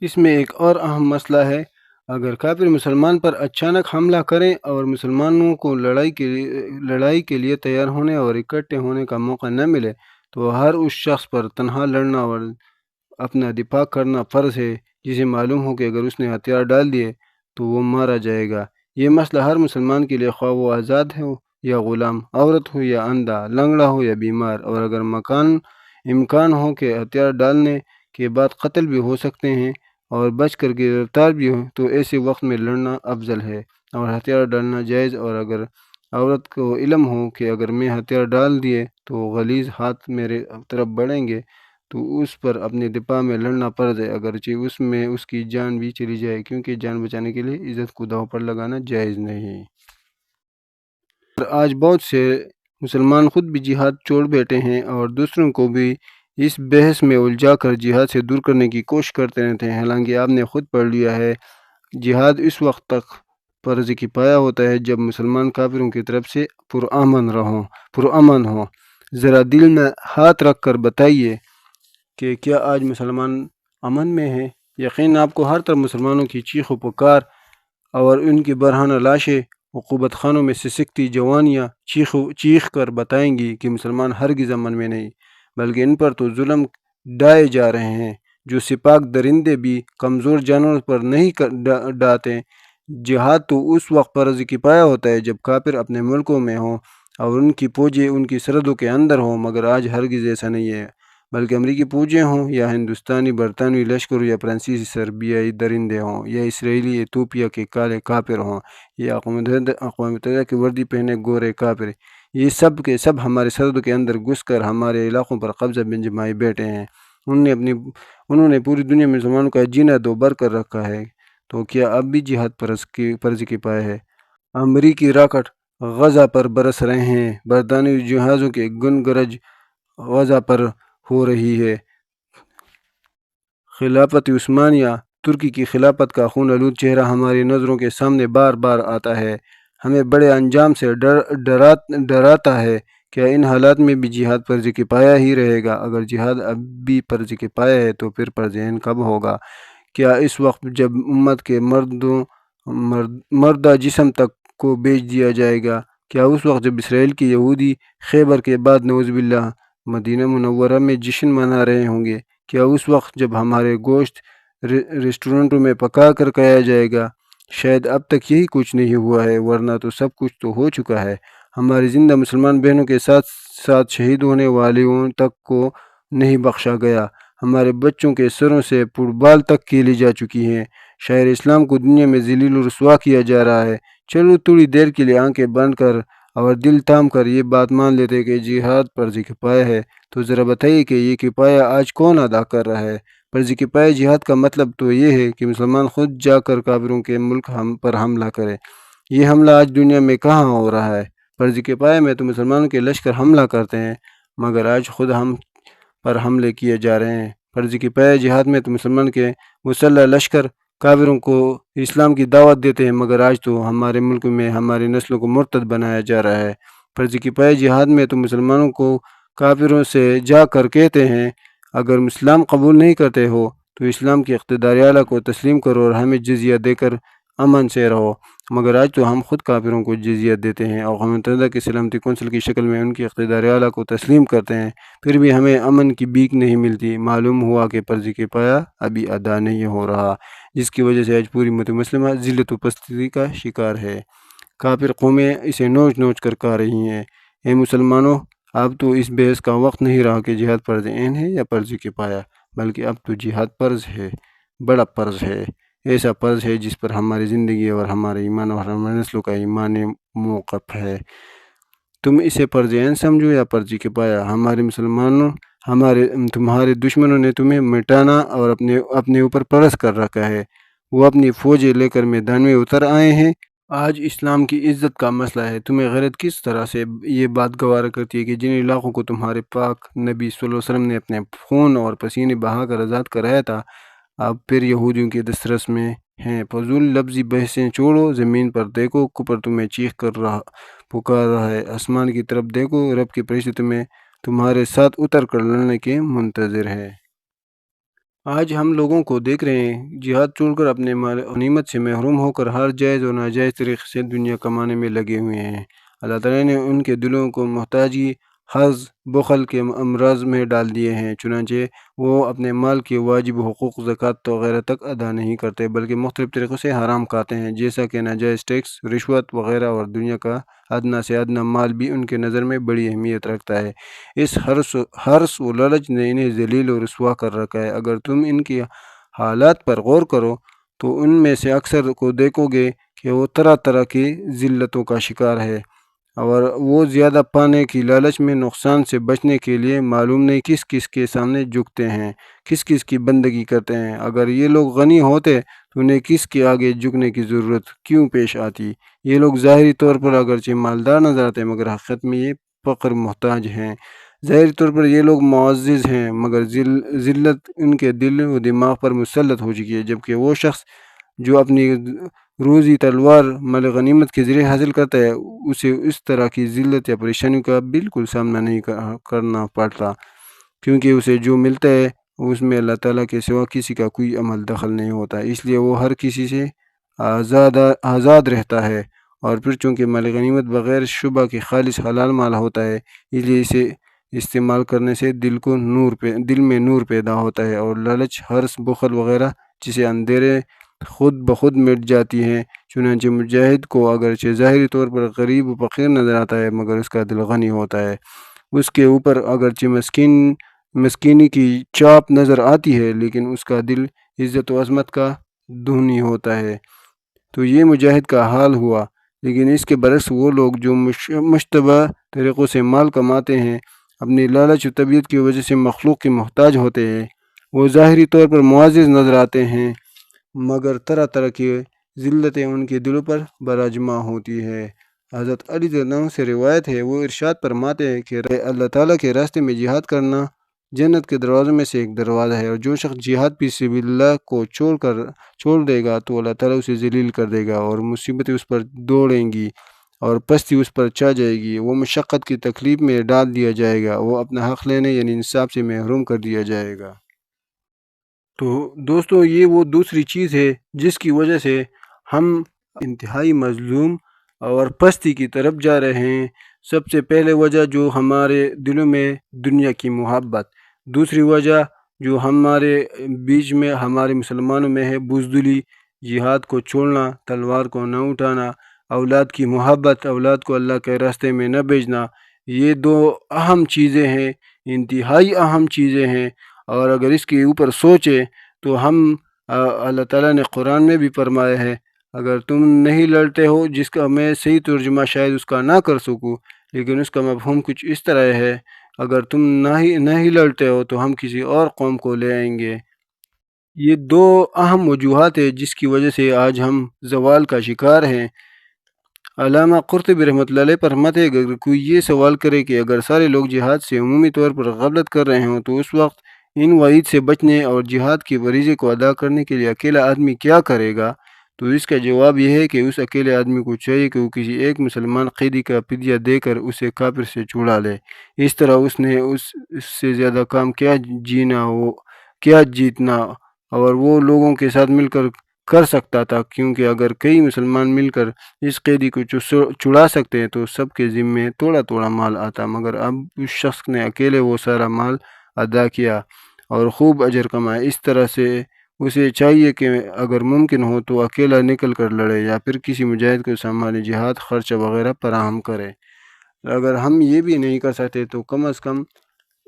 اس میں ایک اور اہم مسئلہ ہے۔ اگر کافر مسلمان پر اچانک حملہ کریں اور مسلمانوں کو لڑائی کے لیے تیار ہونے اور اکٹھے ہونے کا موقع نہ ملے تو ہر اس شخص پر تنہا لڑنا اور اپنا دفاع کرنا فرض ہے جسے معلوم ہو کہ اگر اس نے ہتھیار ڈال دیے تو وہ مارا جائے گا۔ یہ مسئلہ ہر مسلمان کے لیے، خواہ وہ آزاد ہو یا غلام، عورت ہو یا اندھا، لنگڑا ہو یا بیمار، اور اگر امکان ہو کہ ہتھیار ڈالنے کے بعد قتل بھی ہو سکتے ہیں اور بچ کر گرفتار بھی ہو تو ایسے وقت میں لڑنا افضل ہے اور ہتھیار ڈالنا جائز۔ اور اگر عورت کو علم ہو کہ اگر میں ہتھیار ڈال دیے تو غلیظ ہاتھ میرے طرف بڑھیں گے تو اس پر اپنے دفاع میں لڑنا فرض ہے، اگرچہ اس میں اس کی جان بھی چلی جائے، کیونکہ جان بچانے کے لیے عزت کو داؤ پر لگانا جائز نہیں۔ آج بہت سے مسلمان خود بھی جہاد چھوڑ بیٹھے ہیں اور دوسروں کو بھی اس بحث میں الجھا کر جہاد سے دور کرنے کی کوشش کرتے رہتے ہیں، حالانکہ آپ نے خود پڑھ لیا ہے جہاد اس وقت تک فرض کفایہ ہوتا ہے جب مسلمان کافروں کی طرف سے پرامن ہوں۔ ذرا دل میں ہاتھ رکھ کر بتائیے کہ کیا آج مسلمان امن میں ہیں؟ یقین آپ کو ہر طرف مسلمانوں کی چیخ و پکار اور ان کی برہنہ لاشیں عقوبت خانوں میں سے سکتی جوانیاں چیخ کر بتائیں گی کہ مسلمان ہرگز امن میں نہیں، بلکہ ان پر تو ظلم ڈھائے جا رہے ہیں جو سپاک درندے بھی کمزور جانوروں پر نہیں ڈاتے۔ جہاد تو اس وقت فرض کفایہ ہوتا ہے جب کافر اپنے ملکوں میں ہوں اور ان کی فوجیں ان کی سرحدوں کے اندر ہوں، مگر آج ہرگز ایسا نہیں ہے، بلکہ امریکی فوجیں ہوں یا ہندوستانی برطانوی لشکر یا فرانسیسی سربیائی درندے ہوں یا اسرائیلی ایتھوپیا کے کالے کافر ہوں یا اقوام متحدہ کی وردی پہنے گورے کافر، یہ سب کے سب ہمارے سرحدوں کے اندر گھس کر ہمارے علاقوں پر قبضہ جمائے بیٹھے ہیں۔ انہوں نے پوری دنیا میں مسلمانوں کا جینا دوبر کر رکھا ہے، تو کیا اب بھی جہاد فرض کفایہ ہے؟ امریکی راکٹ غزہ پر برس رہے ہیں، برطانوی جہازوں کے گن گرج غزہ پر ہو رہی ہے، خلافت عثمانیہ ترکی کی خلافت کا خون آلود چہرہ ہماری نظروں کے سامنے بار بار آتا ہے، ہمیں بڑے انجام سے ڈراتا ہے۔ کیا ان حالات میں بھی جہاد فرض کفایہ ہی رہے گا؟ اگر جہاد اب بھی فرض کفایہ ہے تو پھر فرض عین کب ہوگا؟ کیا اس وقت جب امت کے مردہ جسم تک کو بیچ دیا جائے گا؟ کیا اس وقت جب اسرائیل کی یہودی خیبر کے بعد نعوذ باللہ مدینہ منورہ میں جشن منا رہے ہوں گے؟ کیا اس وقت جب ہمارے گوشت ریسٹورنٹوں میں پکا کر کھایا جائے گا؟ شاید اب تک یہی کچھ نہیں ہوا ہے، ورنہ تو سب کچھ تو ہو چکا ہے۔ ہماری زندہ مسلمان بہنوں کے ساتھ ساتھ شہید ہونے والوں تک کو نہیں بخشا گیا، ہمارے بچوں کے سروں سے پڑ بال تک کھیلی جا چکی ہیں، شاعر اسلام کو دنیا میں ذلیل و رسوا کیا جا رہا ہے۔ چلو تھوڑی دیر کے لیے آنکھیں بند کر اور دل تھام کر یہ بات مان لیتے کہ جہاد فرض کفایہ ہے، تو ذرا بتائیے کہ یہ کفایہ آج کون ادا کر رہا ہے؟ فرض کفایہ جہاد کا مطلب تو یہ ہے کہ مسلمان خود جا کر کافروں کے ملک پر حملہ کرے۔ یہ حملہ آج دنیا میں کہاں ہو رہا ہے؟ فرض کفایہ میں تو مسلمانوں کے لشکر حملہ کرتے ہیں، مگر آج خود ہم پر حملے کیے جا رہے ہیں۔ فرض کفایہ جہاد میں تو مسلمان کے مسلح لشکر کافروں کو اسلام کی دعوت دیتے ہیں، مگر آج تو ہمارے ملک میں ہماری نسلوں کو مرتد بنایا جا رہا ہے۔ فرض کفایہ جہاد میں تو مسلمانوں کو کافروں سے جا کر کہتے ہیں اگر اسلام قبول نہیں کرتے ہو تو اسلام کی اقتدار اعلیٰ کو تسلیم کرو اور ہمیں جزیہ دے کر امن سے رہو، مگر آج تو ہم خود کافروں کو جزیہ دیتے ہیں اور اقوام متحدہ کی سلامتی کونسل کی شکل میں ان کی اقتدار اعلیٰ کو تسلیم کرتے ہیں، پھر بھی ہمیں امن کی بھیک نہیں ملتی۔ معلوم ہوا کہ فرض کفایہ ابھی ادا نہیں ہو رہا، جس کی وجہ سے آج پوری امت مسلمہ ذلت و پستی کا شکار ہے۔ کافر قومیں اسے نوچ نوچ کر کھا رہی ہیں۔ اے مسلمانوں، اب تو اس بحث کا وقت نہیں رہا کہ جہاد فرض عین ہے یا فرض کفایہ، بلکہ اب تو جہاد فرض ہے، بڑا فرض ہے، ایسا فرض ہے جس پر ہماری زندگی اور ہمارے ایمان اور ہمارے نسلوں کا ایمان موقف ہے۔ تم اسے فرض عین سمجھو یا فرض کفایہ، ہمارے مسلمانوں تمہارے دشمنوں نے تمہیں مٹانا اور اپنے اوپر پرست کر رکھا ہے، وہ اپنی فوجیں لے کر میدان میں اتر آئے ہیں۔ آج اسلام کی عزت کا مسئلہ ہے، تمہیں غیرت کس طرح سے یہ بات گوارا کرتی ہے کہ جن علاقوں کو تمہارے پاک نبی صلی اللہ علیہ وسلم نے اپنے خون اور پسینے بہا کر آزاد کرایا تھا، اب پھر یہودیوں کے دسترس میں ہیں۔ فضول لفظی بحثیں چھوڑو، زمین پر دیکھو، کفر تمہیں چیخ کر پکار رہا ہے، آسمان کی طرف دیکھو، رب کے فرشتے تمہارے ساتھ اتر کر لڑنے کے منتظر ہے۔ آج ہم لوگوں کو دیکھ رہے ہیں جہاد چھوڑ کر اپنے مال غنیمت سے محروم ہو کر ہر جائز اور ناجائز طریقے سے دنیا کمانے میں لگے ہوئے ہیں۔ اللہ تعالیٰ نے ان کے دلوں کو محتاجی، حظ، بخل کے امراض میں ڈال دیے ہیں، چنانچہ وہ اپنے مال کے واجب حقوق، زکوٰۃ وغیرہ تک ادا نہیں کرتے، بلکہ مختلف طریقوں سے حرام کھاتے ہیں، جیسا کہ ناجائز ٹیکس، رشوت وغیرہ، اور دنیا کا ادنیٰ سے ادنیٰ مال بھی ان کے نظر میں بڑی اہمیت رکھتا ہے۔ اس حرص و لالچ نے انہیں ذلیل و رسوا کر رکھا ہے۔ اگر تم ان کی حالات پر غور کرو تو ان میں سے اکثر کو دیکھو گے کہ وہ طرح طرح کی ذلتوں کا شکار ہے، اور وہ زیادہ پانے کی لالچ میں نقصان سے بچنے کے لیے معلوم نہیں کس کس کے سامنے جھکتے ہیں، کس کس کی بندگی کرتے ہیں۔ اگر یہ لوگ غنی ہوتے تو انہیں کس کے آگے جھکنے کی ضرورت کیوں پیش آتی؟ یہ لوگ ظاہری طور پر اگرچہ مالدار نظر آتے ہیں، مگر حقیقت میں یہ فقر محتاج ہیں۔ ظاہری طور پر یہ لوگ معزز ہیں، مگر ذلت ان کے دل و دماغ پر مسلط ہو چکی ہے، جبکہ وہ شخص جو اپنی روزی تلوار مال غنیمت کے ذریعے حاصل کرتا ہے، اسے اس طرح کی ذلت یا پریشانیوں کا بالکل سامنا نہیں کرنا پڑتا، کیونکہ اسے جو ملتا ہے اس میں اللہ تعالیٰ کے سوا کسی کا کوئی عمل دخل نہیں ہوتا، اس لیے وہ ہر کسی سے آزاد رہتا ہے۔ اور پھر چونکہ مال غنیمت بغیر شبہ کے خالص حلال مال ہوتا ہے، اس لیے اسے استعمال کرنے سے دل میں نور پیدا ہوتا ہے، اور لالچ، حرص، بخل وغیرہ جسے اندھیرے خود بخود مٹ جاتی ہیں۔ چنانچہ مجاہد کو اگرچہ ظاہری طور پر غریب و فقیر نظر آتا ہے، مگر اس کا دل غنی ہوتا ہے، اس کے اوپر اگرچہ مسکینی کی چاپ نظر آتی ہے، لیکن اس کا دل عزت و عظمت کا دھنی ہوتا ہے۔ تو یہ مجاہد کا حال ہوا، لیکن اس کے برعکس وہ لوگ جو مشتبہ طریقوں سے مال کماتے ہیں، اپنی لالچ و طبیعت کی وجہ سے مخلوق کے محتاج ہوتے ہیں، وہ ظاہری طور پر معزز نظر آتے ہیں، مگر طرح طرح کی ذلتیں ان کے دلوں پر براجمع ہوتی ہے۔ حضرت علی رضی اللہ عنہ سے روایت ہے، وہ ارشاد فرماتے ہیں کہ اللہ تعالیٰ کے راستے میں جہاد کرنا جنت کے دروازوں میں سے ایک دروازہ ہے، اور جو شخص جہاد فی سبیل اللہ کو چھوڑ دے گا تو اللہ تعالیٰ اسے ذلیل کر دے گا، اور مصیبتیں اس پر دوڑیں گی اور پستی اس پر چھا جائے گی، وہ مشقت کی تکلیف میں ڈال دیا جائے گا، وہ اپنا حق لینے یعنی انصاف سے محروم کر دیا جائے گا۔ تو دوستو یہ وہ دوسری چیز ہے جس کی وجہ سے ہم انتہائی مظلوم اور پستی کی طرف جا رہے ہیں۔ سب سے پہلے وجہ جو ہمارے دلوں میں دنیا کی محبت، دوسری وجہ جو ہمارے بیچ میں ہمارے مسلمانوں میں ہے بزدلی، جہاد کو چھوڑنا، تلوار کو نہ اٹھانا، اولاد کی محبت، اولاد کو اللہ کے راستے میں نہ بھیجنا۔ یہ دو اہم چیزیں ہیں، انتہائی اہم چیزیں ہیں، اور اگر اس کے اوپر سوچے تو ہم اللہ تعالیٰ نے قرآن میں بھی فرمایا ہے، اگر تم نہیں لڑتے ہو، جس کا میں صحیح ترجمہ شاید اس کا نہ کر سکوں، لیکن اس کا مفہوم کچھ اس طرح ہے، اگر تم نہیں لڑتے ہو تو ہم کسی اور قوم کو لے آئیں گے۔ یہ دو اہم وجوہات ہیں جس کی وجہ سے آج ہم زوال کا شکار ہیں۔ علامہ قرطبی رحمۃ اللہ علیہ فرماتے ہیں، اگر کوئی یہ سوال کرے کہ اگر سارے لوگ جہاد سے عمومی طور پر غفلت کر رہے ہوں تو اس وقت ان وعید سے بچنے اور جہاد کی فریضے کو ادا کرنے کے لیے اکیلا آدمی کیا کرے گا، تو اس کا جواب یہ ہے کہ اس اکیلے آدمی کو چاہیے کہ وہ کسی ایک مسلمان قیدی کا فدیہ دے کر اسے کافر سے چھڑا لے۔ اس طرح اس نے اس سے زیادہ کام کیا جیتنا، اور وہ لوگوں کے ساتھ مل کر سکتا تھا، کیونکہ اگر کئی مسلمان مل کر اس قیدی کو چھڑا سکتے ہیں تو سب کے ذمے تھوڑا تھوڑا مال آتا، مگر اب اس شخص نے اکیلے وہ سارا مال ادا کیا اور خوب اجر کمایا۔ اس طرح سے اسے چاہیے کہ اگر ممکن ہو تو اکیلا نکل کر لڑے یا پھر کسی مجاہد کو سنبھالے، جہاد خرچہ وغیرہ فراہم کرے۔ اگر ہم یہ بھی نہیں کر سکتے تو کم از کم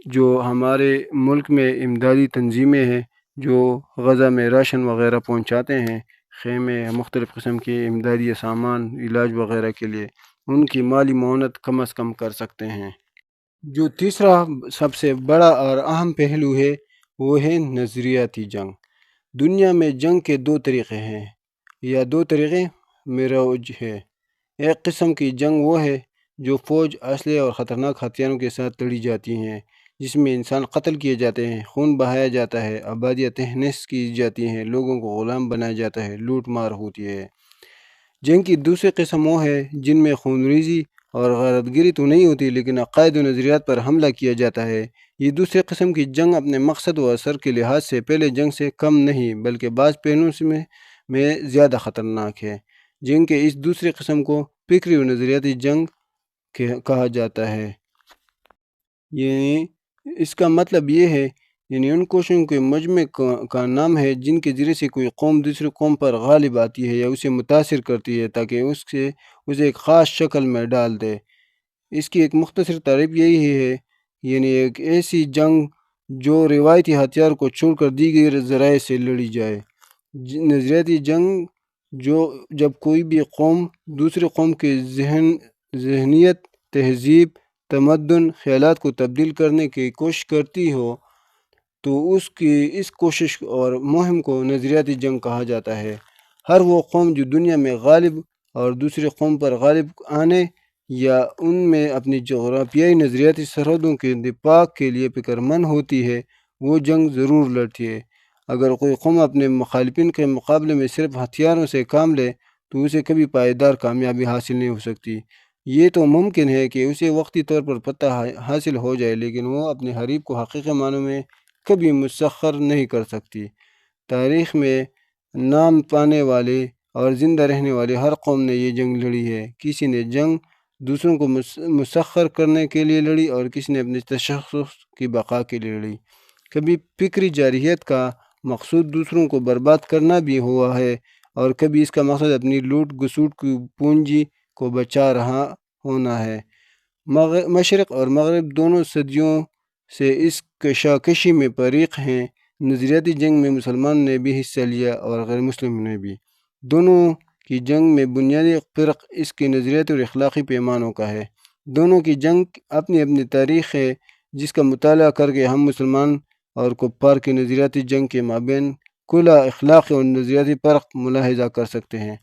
جو ہمارے ملک میں امدادی تنظیمیں ہیں جو غزہ میں راشن وغیرہ پہنچاتے ہیں، خیمے، مختلف قسم کے امدادی سامان، علاج وغیرہ کے لیے، ان کی مالی معاونت کم از کم کر سکتے ہیں۔ جو تیسرا سب سے بڑا اور اہم پہلو ہے وہ ہے نظریاتی جنگ۔ دنیا میں جنگ کے دو طریقے ہیں، یا دو طریقے مروج ہے۔ ایک قسم کی جنگ وہ ہے جو فوج، اسلحے اور خطرناک ہتھیاروں کے ساتھ لڑی جاتی ہیں، جس میں انسان قتل کیے جاتے ہیں، خون بہایا جاتا ہے، آبادیاں تہس کی جاتی ہیں، لوگوں کو غلام بنایا جاتا ہے، لوٹ مار ہوتی ہے۔ جنگ کی دوسری قسم وہ ہے جن میں خون ریزی اور غارت گری تو نہیں ہوتی، لیکن عقائد و نظریات پر حملہ کیا جاتا ہے۔ یہ دوسری قسم کی جنگ اپنے مقصد و اثر کے لحاظ سے پہلے جنگ سے کم نہیں بلکہ بعض پہلوؤں میں زیادہ خطرناک ہے۔ جنگ کے اس دوسری قسم کو فکری و نظریاتی جنگ کہا جاتا ہے۔ یعنی اس کا مطلب یہ ہے، یعنی ان کوششوں کے مجمع کا نام ہے جن کے ذریعے سے کوئی قوم دوسری قوم پر غالب آتی ہے یا اسے متاثر کرتی ہے تاکہ اسے ایک خاص شکل میں ڈال دے۔ اس کی ایک مختصر تعریف یہی ہے، یعنی ایک ایسی جنگ جو روایتی ہتھیار کو چھوڑ کر دیگر ذرائع سے لڑی جائے۔ نظریاتی جنگ جب کوئی بھی قوم دوسری قوم کے ذہنیت، تہذیب، تمدن، خیالات کو تبدیل کرنے کی کوشش کرتی ہو تو اس کی اس کوشش اور مہم کو نظریاتی جنگ کہا جاتا ہے۔ ہر وہ قوم جو دنیا میں غالب اور دوسری قوم پر غالب آنے یا ان میں اپنی جغرافیائی نظریاتی سرحدوں کے دفاع کے لیے فکر مند ہوتی ہے، وہ جنگ ضرور لڑتی ہے۔ اگر کوئی قوم اپنے مخالفین کے مقابلے میں صرف ہتھیاروں سے کام لے تو اسے کبھی پائیدار کامیابی حاصل نہیں ہو سکتی۔ یہ تو ممکن ہے کہ اسے وقتی طور پر فتح حاصل ہو جائے، لیکن وہ اپنے حریف کو حقیقی معنوں میں کبھی مسخر نہیں کر سکتی۔ تاریخ میں نام پانے والے اور زندہ رہنے والے ہر قوم نے یہ جنگ لڑی ہے۔ کسی نے جنگ دوسروں کو مسخر کرنے کے لیے لڑی اور کسی نے اپنے تشخص کی بقا کے لیے لڑی۔ کبھی فکری جارحیت کا مقصود دوسروں کو برباد کرنا بھی ہوا ہے، اور کبھی اس کا مقصد اپنی لوٹ گسوٹ کی پونجی کو بچا رہا ہونا ہے۔ مشرق اور مغرب دونوں صدیوں سے اس کشاکشی میں فریق ہیں۔ نظریاتی جنگ میں مسلمان نے بھی حصہ لیا اور غیر مسلم نے بھی۔ دونوں کی جنگ میں بنیادی فرق اس کے نظریاتی اور اخلاقی پیمانوں کا ہے۔ دونوں کی جنگ اپنی اپنی تاریخ ہے جس کا مطالعہ کر کے ہم مسلمان اور کفار کی نظریاتی جنگ کے مابین کھلا اخلاقی اور نظریاتی فرق ملاحظہ کر سکتے ہیں۔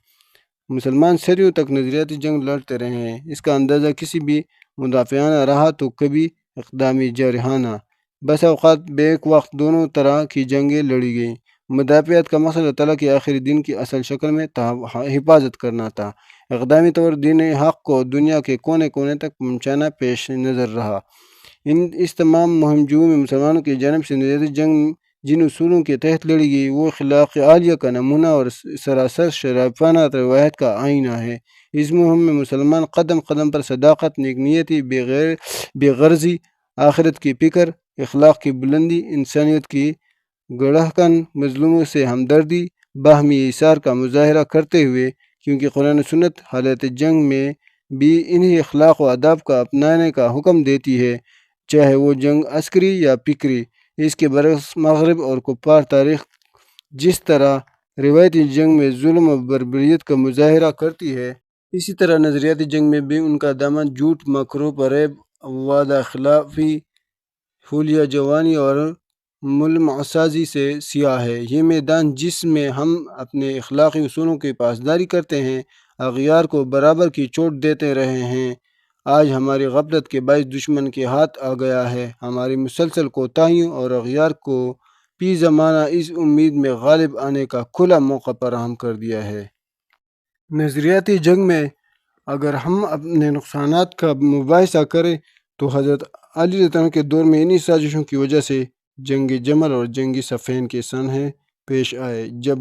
مسلمان صدیوں تک نظریاتی جنگ لڑتے رہے ہیں، اس کا اندازہ کسی بھی مدافعانہ رہا تو کبھی اقدامی جارحانہ۔ بس اوقات بیک وقت دونوں طرح کی جنگیں لڑی گئیں۔ مدافعت کا مقصد اللہ تعالیٰ کے آخری دن کی اصل شکل میں حفاظت کرنا تھا۔ اقدامی طور دین حق کو دنیا کے کونے کونے تک پہنچانا پیش نظر رہا۔ اس تمام مہم میں مسلمانوں کی جانب سے نظریاتی جنگ جن اصولوں کے تحت لڑی گئی وہ اخلاق عالیہ کا نمونہ اور سراسر شرافانہ روایت کا آئینہ ہے۔ اس مہم میں مسلمان قدم قدم پر صداقت، نیک نیتی، بے غرضی، آخرت کی فکر، اخلاق کی بلندی، انسانیت کی گڑھکن، مظلوموں سے ہمدردی، باہمی ایثار کا مظاہرہ کرتے ہوئے، کیونکہ قرآن و سنت حالت جنگ میں بھی انہی اخلاق و آداب کا اپنانے کا حکم دیتی ہے، چاہے وہ جنگ عسکری یا فکری۔ اس کے برعکس مغرب اور کفار تاریخ جس طرح روایتی جنگ میں ظلم و بربریت کا مظاہرہ کرتی ہے، اسی طرح نظریاتی جنگ میں بھی ان کا دامن جھوٹ، مکر و فریب، وعدہ خلافی، حلیہ جوانی اور ملم سازی سے سیاہ ہے۔ یہ میدان جس میں ہم اپنے اخلاقی اصولوں کی پاسداری کرتے ہیں، اغیار کو برابر کی چوٹ دیتے رہے ہیں، آج ہماری غفلت کے باعث دشمن کے ہاتھ آ گیا ہے۔ ہماری مسلسل کوتاہیوں اور اغیار کو فی زمانہ اس امید میں غالب آنے کا کھلا موقع فراہم کر دیا ہے۔ نظریاتی جنگ میں اگر ہم اپنے نقصانات کا مباحثہ کریں تو حضرت علی رضی اللہ عنہ کے دور میں انہی سازشوں کی وجہ سے جنگ جمل اور جنگ صفین کے سانحے پیش آئے۔ جب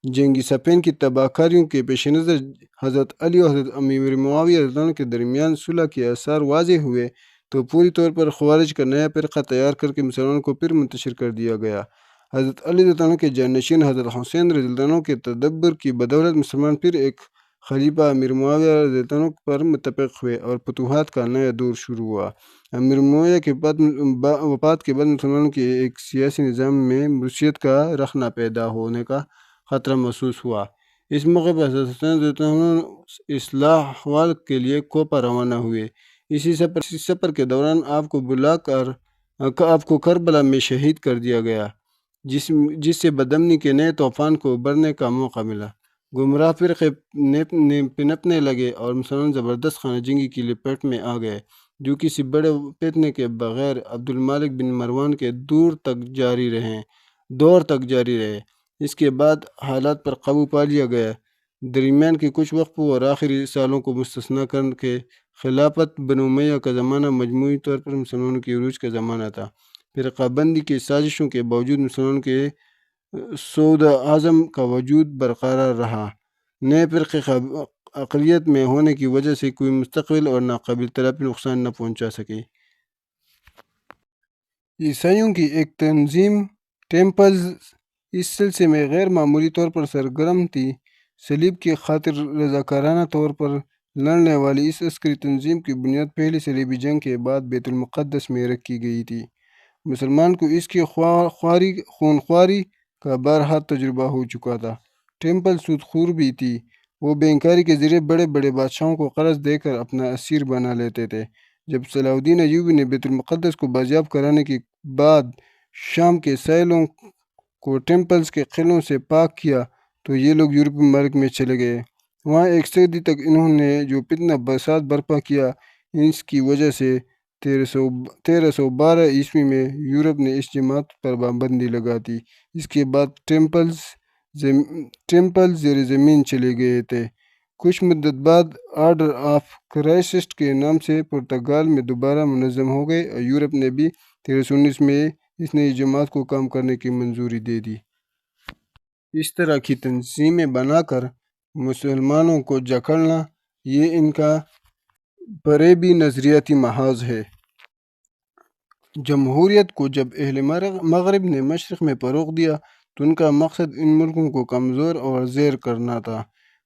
جنگ صفین کی تباہ کاریوں کے پیش نظر حضرت علی اور حضرت امیر معاویہ رضی اللہ عنہ کے درمیان صلح کے آثار واضح ہوئے تو پوری طور پر خوارج کا نیا فرقہ تیار کر کے مسلمانوں کو پھر منتشر کر دیا گیا۔ حضرت علی رضی اللہ عنہ کے جانشین حضرت حسین رضی اللہ عنہ کے تدبر کی بدولت مسلمان پھر ایک خلیفہ امیر معاویہ رضی اللہ عنہ پر متفق ہوئے اور فتوحات کا نیا دور شروع ہوا۔ امیر معاویہ کے وفات کے بعد مسلمانوں کے ایک سیاسی نظام میں مرثیت کا رخنہ پیدا ہونے کا خطرہ محسوس ہوا۔ اس موقع پر حضرت حسین رضی اللہ عنہ اصلاح احوال کے لیے کوپا روانہ ہوئے۔ اسی سفر کے دوران آپ کو بلا کر آپ کو کربلا میں شہید کر دیا گیا، جس سے بدامنی کے نئے طوفان کو ابھرنے کا موقع ملا۔ گمراہ فرقے پنپنے لگے اور مسلمان زبردست خانہ جنگی کی لپیٹ میں آ گئے، جو کسی بڑے فتنے کے بغیر عبد الملک بن مروان کے دور تک جاری رہے۔ اس کے بعد حالات پر قابو پا لیا گیا۔ درمیان کے کچھ وقفوں اور آخری سالوں کو مستثنیٰ کر کے خلافت بنو امیہ کا زمانہ مجموعی طور پر مسلمانوں کے عروج کا زمانہ تھا۔ فرقہ بندی کی سازشوں کے باوجود مسلمانوں کے سود اعظم کا وجود برقرار رہا۔ نئے فرقے اقلیت میں ہونے کی وجہ سے کوئی مستقل اور ناقابل تلافی نقصان نہ پہنچا سکے۔ عیسائیوں کی ایک تنظیم ٹیمپلز اس سلسلے میں غیر معمولی طور پر سرگرم تھی۔ صلیب کی خاطر رضاکارانہ طور پر لڑنے والی اس عسکری تنظیم کی بنیاد پہلی صلیبی جنگ کے بعد بیت المقدس میں رکھی گئی تھی۔ مسلمان کو اس کی خونخواری کا بارہا تجربہ ہو چکا تھا۔ ٹیمپل سود خور بھی تھی۔ وہ بینکاری کے ذریعے بڑے بڑے بادشاہوں کو قرض دے کر اپنا اسیر بنا لیتے تھے۔ جب صلاح الدین ایوبی نے بیت المقدس کو بازیاب کرانے کے بعد شام کے سائلوں کو ٹیمپلز کے قلعوں سے پاک کیا تو یہ لوگ یورپی ممالک میں چلے گئے۔ وہاں ایک صدی تک انہوں نے جو فتنہ فساد برپا کیا، اس کی وجہ سے 1312 عیسوی میں یورپ نے اس جماعت پر پابندی لگا دی۔ اس کے بعد ٹیمپلز زیر زمین چلے گئے تھے۔ کچھ مدت بعد آرڈر آف کرائسٹ کے نام سے پرتگال میں دوبارہ منظم ہو گئے اور یورپ نے بھی 1319 میں اس نئی جماعت کو کام کرنے کی منظوری دے دی۔ اس طرح کی تنظیمیں بنا کر مسلمانوں کو جکڑنا یہ ان کا فریبی نظریاتی محاذ ہے۔ جمہوریت کو جب اہل مغرب نے مشرق میں فروغ دیا تو ان کا مقصد ان ملکوں کو کمزور اور زیر کرنا تھا۔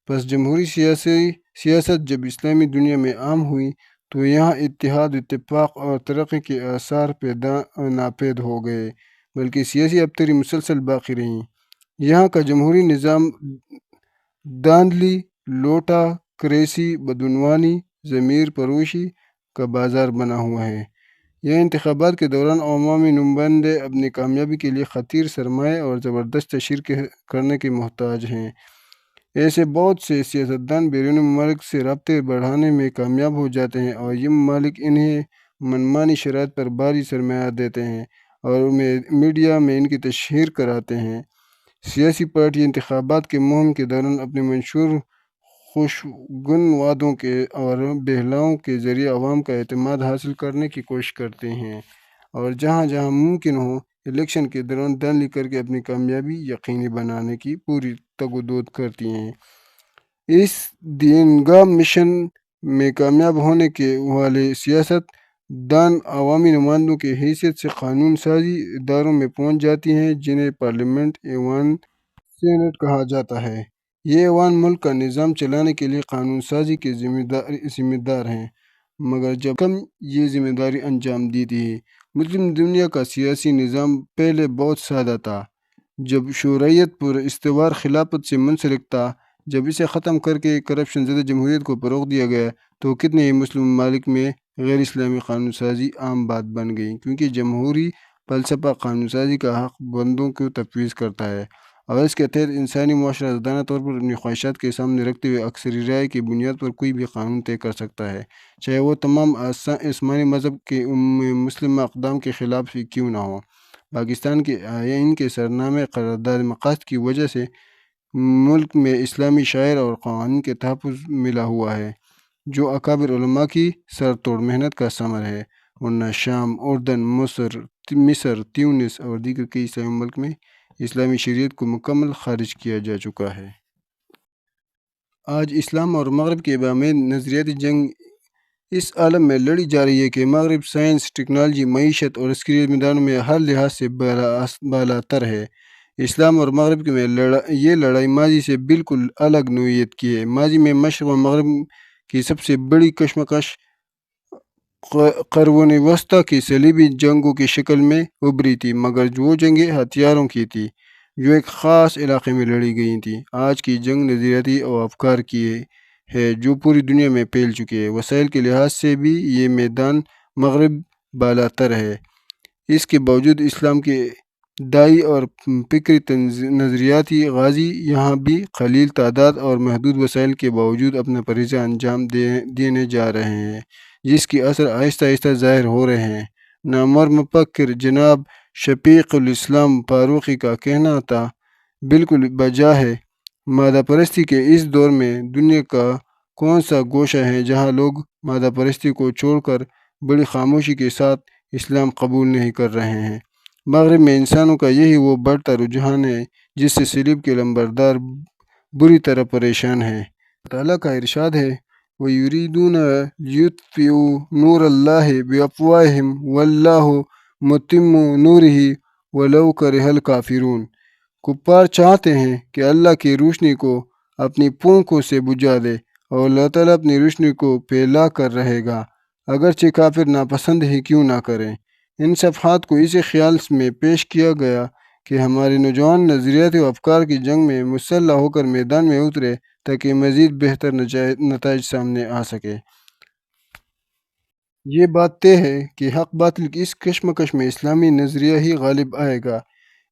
پس جمہوری سیاست جب اسلامی دنیا میں عام ہوئی تو یہاں اتحاد، اتفاق اور ترقی کے آثار ناپید ہو گئے، بلکہ سیاسی ابتری مسلسل باقی رہیں۔ یہاں کا جمہوری نظام دھاندلی، لوٹا کریسی، بدعنوانی، ضمیر فروشی کا بازار بنا ہوا ہے۔ یہ انتخابات کے دوران عوامی نمائندے اپنی کامیابی کے لیے خطیر سرمایہ اور زبردست تشہیر کرنے کے محتاج ہیں۔ ایسے بہت سے سیاستدان بیرونی ممالک سے رابطے بڑھانے میں کامیاب ہو جاتے ہیں اور یہ ممالک انہیں منمانی شرائط پر بھاری سرمایہ دیتے ہیں اور میڈیا میں ان کی تشہیر کراتے ہیں۔ سیاسی پارٹی انتخابات کے مہم کے دوران اپنے منشور خوشگن وعدوں کے اور بہلاؤں کے ذریعے عوام کا اعتماد حاصل کرنے کی کوشش کرتے ہیں، اور جہاں جہاں ممکن ہو الیکشن کے دوران دھاندلی کر کے اپنی کامیابی یقینی بنانے کی پوری تگ و دو کرتی ہیں۔ اس دیرگاہ مشن میں کامیاب ہونے کے والے سیاست دان عوامی نمائندوں کی حیثیت سے قانون سازی اداروں میں پہنچ جاتی ہیں، جنہیں پارلیمنٹ، ایوان، سینٹ کہا جاتا ہے۔ یہ ایوان ملک کا نظام چلانے کے لیے قانون سازی کے ذمہ دار ہیں، مگر جب کم یہ ذمہ داری انجام دیتی ہے۔ مسلم دنیا کا سیاسی نظام پہلے بہت سادہ تھا، جب شورویت پر استوار خلافت سے منسلک تھا۔ جب اسے ختم کر کے کرپشن زدہ جمہوریت کو فروغ دیا گیا تو کتنے ہی مسلم ممالک میں غیر اسلامی قانون سازی عام بات بن گئی، کیونکہ جمہوری فلسفہ قانون سازی کا حق بندوں کو تفویض کرتا ہے، اور اس کے تحت انسانی معاشرہ آزادانہ طور پر اپنی خواہشات کے سامنے رکھتے ہوئے اکثری رائے کی بنیاد پر کوئی بھی قانون طے کر سکتا ہے، چاہے وہ تمام آسمانی مذہب کے مسلم اقدام کے خلاف ہی کیوں نہ ہو۔ پاکستان کے آئین کے سرنامے قرارداد مقاصد کی وجہ سے ملک میں اسلامی شعائر اور قوانین کے تحفظ ملا ہوا ہے، جو اکابر علماء کی سر توڑ محنت کا ثمر ہے، ورنہ شام، اردن، مصر، تیونس اور دیگر کئی اسلامی ملک میں اسلامی شریعت کو مکمل خارج کیا جا چکا ہے۔ آج اسلام اور مغرب کے باہمی نظریاتی جنگ اس عالم میں لڑی جا رہی ہے کہ مغرب سائنس، ٹیکنالوجی، معیشت اور عسکری میدانوں میں ہر لحاظ سے بالا تر ہے۔ اسلام اور مغرب میں یہ لڑائی ماضی سے بالکل الگ نوعیت کی ہے۔ ماضی میں مشرق و مغرب کی سب سے بڑی کشمکش قرون وسطیٰ کی صلیبی جنگوں کی شکل میں ابھری تھی، مگر وہ جنگیں ہتھیاروں کی تھی جو ایک خاص علاقے میں لڑی گئی تھیں۔ آج کی جنگ نظریاتی اور افکار کی ہے جو پوری دنیا میں پھیل چکی ہے۔ وسائل کے لحاظ سے بھی یہ میدان مغرب بالا تر ہے۔ اس کے باوجود اسلام کے داعی اور فکری نظریاتی غازی یہاں بھی قلیل تعداد اور محدود وسائل کے باوجود اپنا فریضہ انجام دینے جا رہے ہیں، جس کی اثر آہستہ آہستہ ظاہر ہو رہے ہیں۔ نامور مفکر جناب شفیق الاسلام فاروقی کا کہنا تھا، بالکل بجا ہے، مادہ پرستی کے اس دور میں دنیا کا کون سا گوشہ ہے جہاں لوگ مادہ پرستی کو چھوڑ کر بڑی خاموشی کے ساتھ اسلام قبول نہیں کر رہے ہیں۔ مغرب میں انسانوں کا یہی وہ بڑھتا رجحان ہے جس سے صلیب کے لمبردار بری طرح پریشان ہیں۔ اللہ تعالیٰ کا ارشاد ہے، وَيُرِيدُونَ لِيُطْفِئُوا نُورَ اللَّهِ بِأَفْوَاهِهِمْ وَاللَّهُ مُتِمُّ نُورِهِ وَلَوْ كَرِهَ الْكَافِرُونَ۔ کفار چاہتے ہیں کہ اللہ کی روشنی کو اپنی پونکوں سے بجھا دے، اور اللہ تعالیٰ اپنی روشنی کو پھیلا کر رہے گا، اگرچہ کافر ناپسند ہی کیوں نہ کریں۔ ان صفحات کو اسی خیال میں پیش کیا گیا کہ ہمارے نوجوان نظریاتی و افکار کی جنگ میں مسلح ہو کر میدان میں اترے تاکہ مزید بہتر نتائج سامنے آ سکے۔ یہ بات طے ہے کہ حق باطل کی اس کشمکش میں اسلامی نظریہ ہی غالب آئے گا،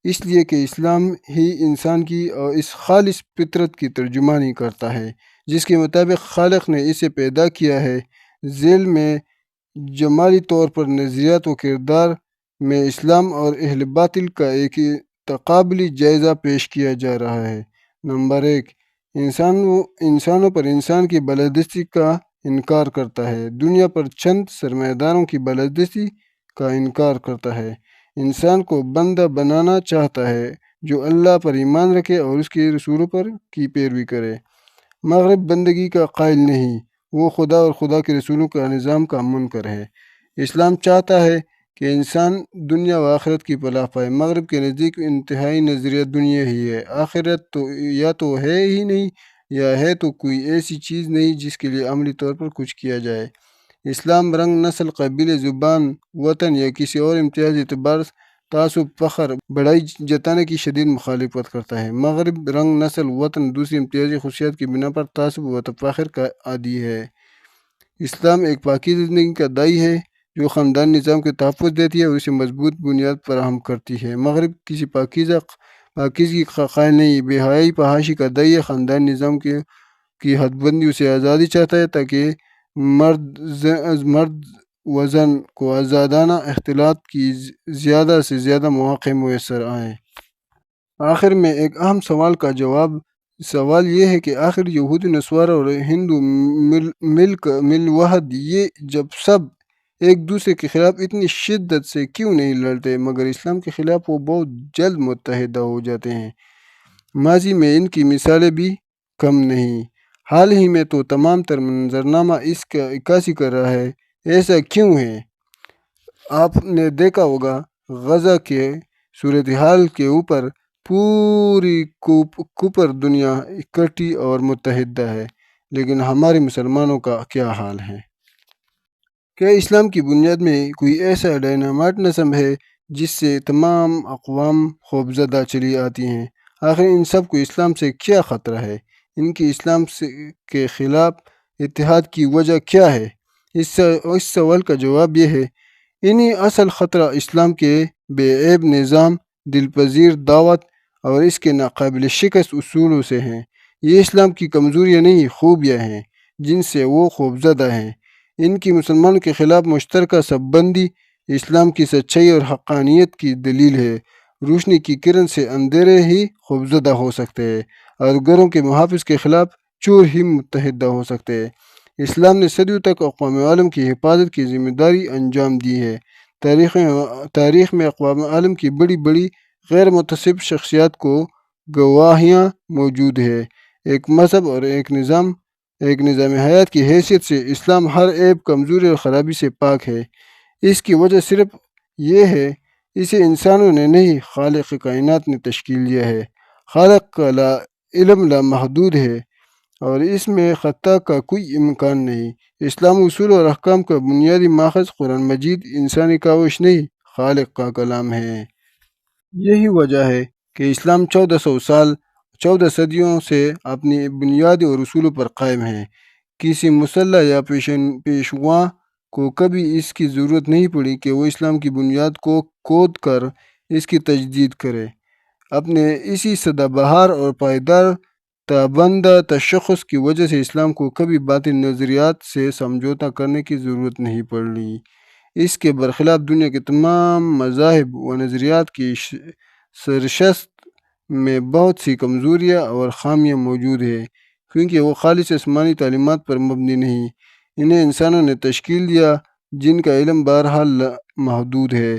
اس لیے کہ اسلام ہی انسان کی اور اس خالص فطرت کی ترجمانی کرتا ہے جس کے مطابق خالق نے اسے پیدا کیا ہے۔ ذیل میں جمالی طور پر نظریات و کردار میں اسلام اور اہل باطل کا ایک تقابلی جائزہ پیش کیا جا رہا ہے۔ نمبر 1، انسانوں پر انسان کی بالادستی کا انکار کرتا ہے، دنیا پر چند سرمایہ داروں کی بالادستی کا انکار کرتا ہے، انسان کو بندہ بنانا چاہتا ہے جو اللہ پر ایمان رکھے اور اس کے رسولوں پر کی پیروی کرے۔ مغرب بندگی کا قائل نہیں، وہ خدا اور خدا کے رسولوں کا نظام کا منکر ہے۔ اسلام چاہتا ہے کہ انسان دنیا و آخرت کی فلاح پائے۔ مغرب کے نزدیک انتہائی نظریہ دنیا ہی ہے، آخرت تو یا تو ہے ہی نہیں یا ہے تو کوئی ایسی چیز نہیں جس کے لیے عملی طور پر کچھ کیا جائے۔ اسلام رنگ، نسل، قبیلے، زبان، وطن یا کسی اور امتیازی اعتبار، تعصب، فخر، بڑائی جتانے کی شدید مخالفت کرتا ہے۔ مغرب رنگ، نسل، وطن، دوسری امتیازی خصوصیات کی بنا پر تعصب و تفاخر کا عادی ہے۔ اسلام ایک پاکیزہ زندگی کا داعی ہے جو خاندانی نظام کے تحفظ دیتی ہے اور اسے مضبوط بنیاد فراہم کرتی ہے۔ مغرب کسی پاکیزگی کا قائل نہیں، بے حیائی، فحاشی کا داعی ہے، خاندانی نظام کی حد بندی، اسے آزادی چاہتا ہے تاکہ مرد وزن کو آزادانہ اختلاط کی زیادہ سے زیادہ مواقع میسر آئیں۔ آخر میں ایک اہم سوال یہ ہے کہ آخر یہودی نصارہ اور ہندو مل وحد یہ جب سب ایک دوسرے کے خلاف اتنی شدت سے کیوں نہیں لڑتے، مگر اسلام کے خلاف وہ بہت جلد متحدہ ہو جاتے ہیں۔ ماضی میں ان کی مثالیں بھی کم نہیں، حال ہی میں تو تمام تر منظرنامہ اس کا عکاسی کر رہا ہے۔ ایسا کیوں ہے؟ آپ نے دیکھا ہوگا غزہ کے صورتحال کے اوپر پوری کوپر دنیا اکٹھی اور متحدہ ہے، لیکن ہمارے مسلمانوں کا کیا حال ہے؟ کیا اسلام کی بنیاد میں کوئی ایسا ڈائنامائٹ نظم ہے جس سے تمام اقوام خوفزدہ چلی آتی ہیں؟ آخر ان سب کو اسلام سے کیا خطرہ ہے؟ ان کی اسلام کے خلاف اتحاد کی وجہ کیا ہے؟ اس سوال کا جواب یہ ہے، انہی اصل خطرہ اسلام کے بے عیب نظام، دلپذیر دعوت اور اس کے ناقابل شکست اصولوں سے ہیں۔ یہ اسلام کی کمزوریاں نہیں، خوبیاں ہیں جن سے وہ خوفزدہ ہیں۔ ان کی مسلمانوں کے خلاف مشترکہ صف بندی اسلام کی سچائی اور حقانیت کی دلیل ہے۔ روشنی کی کرن سے اندھیرے ہی خوفزدہ ہو سکتے ہیں اور گھروں کے محافظ کے خلاف چور ہی متحدہ ہو سکتے ہیں۔ اسلام نے صدیوں تک اقوام عالم کی حفاظت کی ذمہ داری انجام دی ہے۔ تاریخ میں اقوام عالم کی بڑی بڑی غیر متعصب شخصیات کو گواہیاں موجود ہے۔ ایک مذہب اور ایک نظام حیات کی حیثیت سے اسلام ہر عیب، کمزوری اور خرابی سے پاک ہے۔ اس کی وجہ صرف یہ ہے، اسے انسانوں نے نہیں، خالق کائنات نے تشکیل دیا ہے۔ خالق کا علم لامحدود ہے اور اس میں خطا کا کوئی امکان نہیں۔ اسلامی اصول اور احکام کا بنیادی ماخذ قرآن مجید انسانی کاوش نہیں، خالق کا کلام ہے۔ یہی وجہ ہے کہ اسلام 14 صدیوں سے اپنی بنیادی اور اصولوں پر قائم ہے۔ کسی مسلح یا پیشوا کو کبھی اس کی ضرورت نہیں پڑی کہ وہ اسلام کی بنیاد کو کھود کر اس کی تجدید کرے۔ اپنے اسی سدا بہار اور پائیدار تابندہ تشخص کی وجہ سے اسلام کو کبھی باطل نظریات سے سمجھوتہ کرنے کی ضرورت نہیں پڑی۔ اس کے برخلاف دنیا کے تمام مذاہب و نظریات کی سرشت میں بہت سی کمزوریاں اور خامیاں موجود ہیں، کیونکہ وہ خالص آسمانی تعلیمات پر مبنی نہیں۔ انہیں انسانوں نے تشکیل دیا جن کا علم بہرحال محدود ہے۔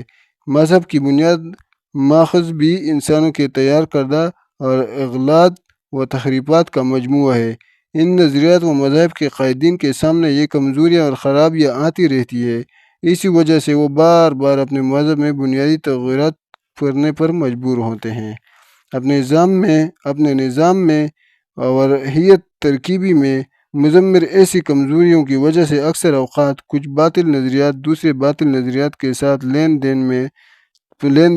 مذہب کی بنیاد ماخذ بھی انسانوں کے تیار کردہ اور اغلاط و تخریفات کا مجموعہ ہے۔ ان نظریات و مذاہب کے قائدین کے سامنے یہ کمزوریاں اور خرابیاں آتی رہتی ہے۔ اسی وجہ سے وہ بار بار اپنے مذہب میں بنیادی تغیرات کرنے پر مجبور ہوتے ہیں۔ اپنے نظام میں اور ہیئت ترکیبی میں مضمر ایسی کمزوریوں کی وجہ سے اکثر اوقات کچھ باطل نظریات دوسرے باطل نظریات کے ساتھ لین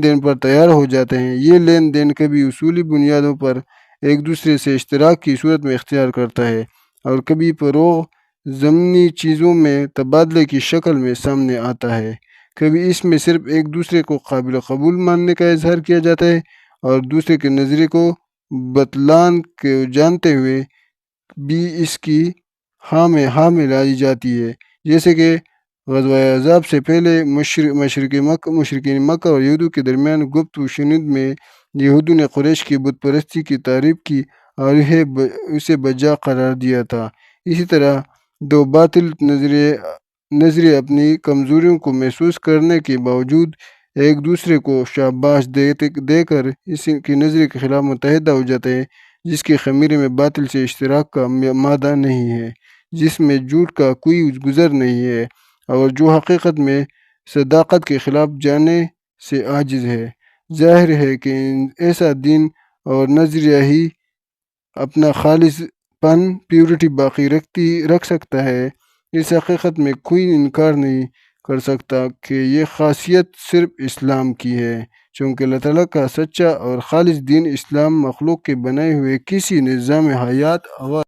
دین پر تیار ہو جاتے ہیں۔ یہ لین دین کبھی اصولی بنیادوں پر ایک دوسرے سے اشتراک کی صورت میں اختیار کرتا ہے اور کبھی فروغ ضمنی چیزوں میں تبادلے کی شکل میں سامنے آتا ہے۔ کبھی اس میں صرف ایک دوسرے کو قابل قبول ماننے کا اظہار کیا جاتا ہے اور دوسرے کے نظریے کو بطلان کو جانتے ہوئے بھی اس کی ہاں میں لائی جاتی ہے، جیسے کہ غزوہ احزاب سے پہلے مشرکین مکہ اور یہودوں کے درمیان گفت و شنید میں یہودوں نے قریش کی بت پرستی کی تعریف کی اور اسے بجا قرار دیا تھا۔ اسی طرح دو باطل نظریے اپنی کمزوریوں کو محسوس کرنے کے باوجود ایک دوسرے کو شاباش دے کر اس کی نظریے کے خلاف متحدہ ہو جاتے ہیں، جس کے خمیرے میں باطل سے اشتراک کا مادہ نہیں ہے، جس میں جھوٹ کا کوئی گزر نہیں ہے اور جو حقیقت میں صداقت کے خلاف جانے سے عاجز ہے۔ ظاہر ہے کہ ایسا دین اور نظریہ ہی اپنا خالص پیورٹی باقی رکھ سکتا ہے۔ اس حقیقت میں کوئی انکار نہیں کر سکتا کہ یہ خاصیت صرف اسلام کی ہے، چونکہ اللہ تعالیٰ کا سچا اور خالص دین اسلام مخلوق کے بنائے ہوئے کسی نظام حیات اور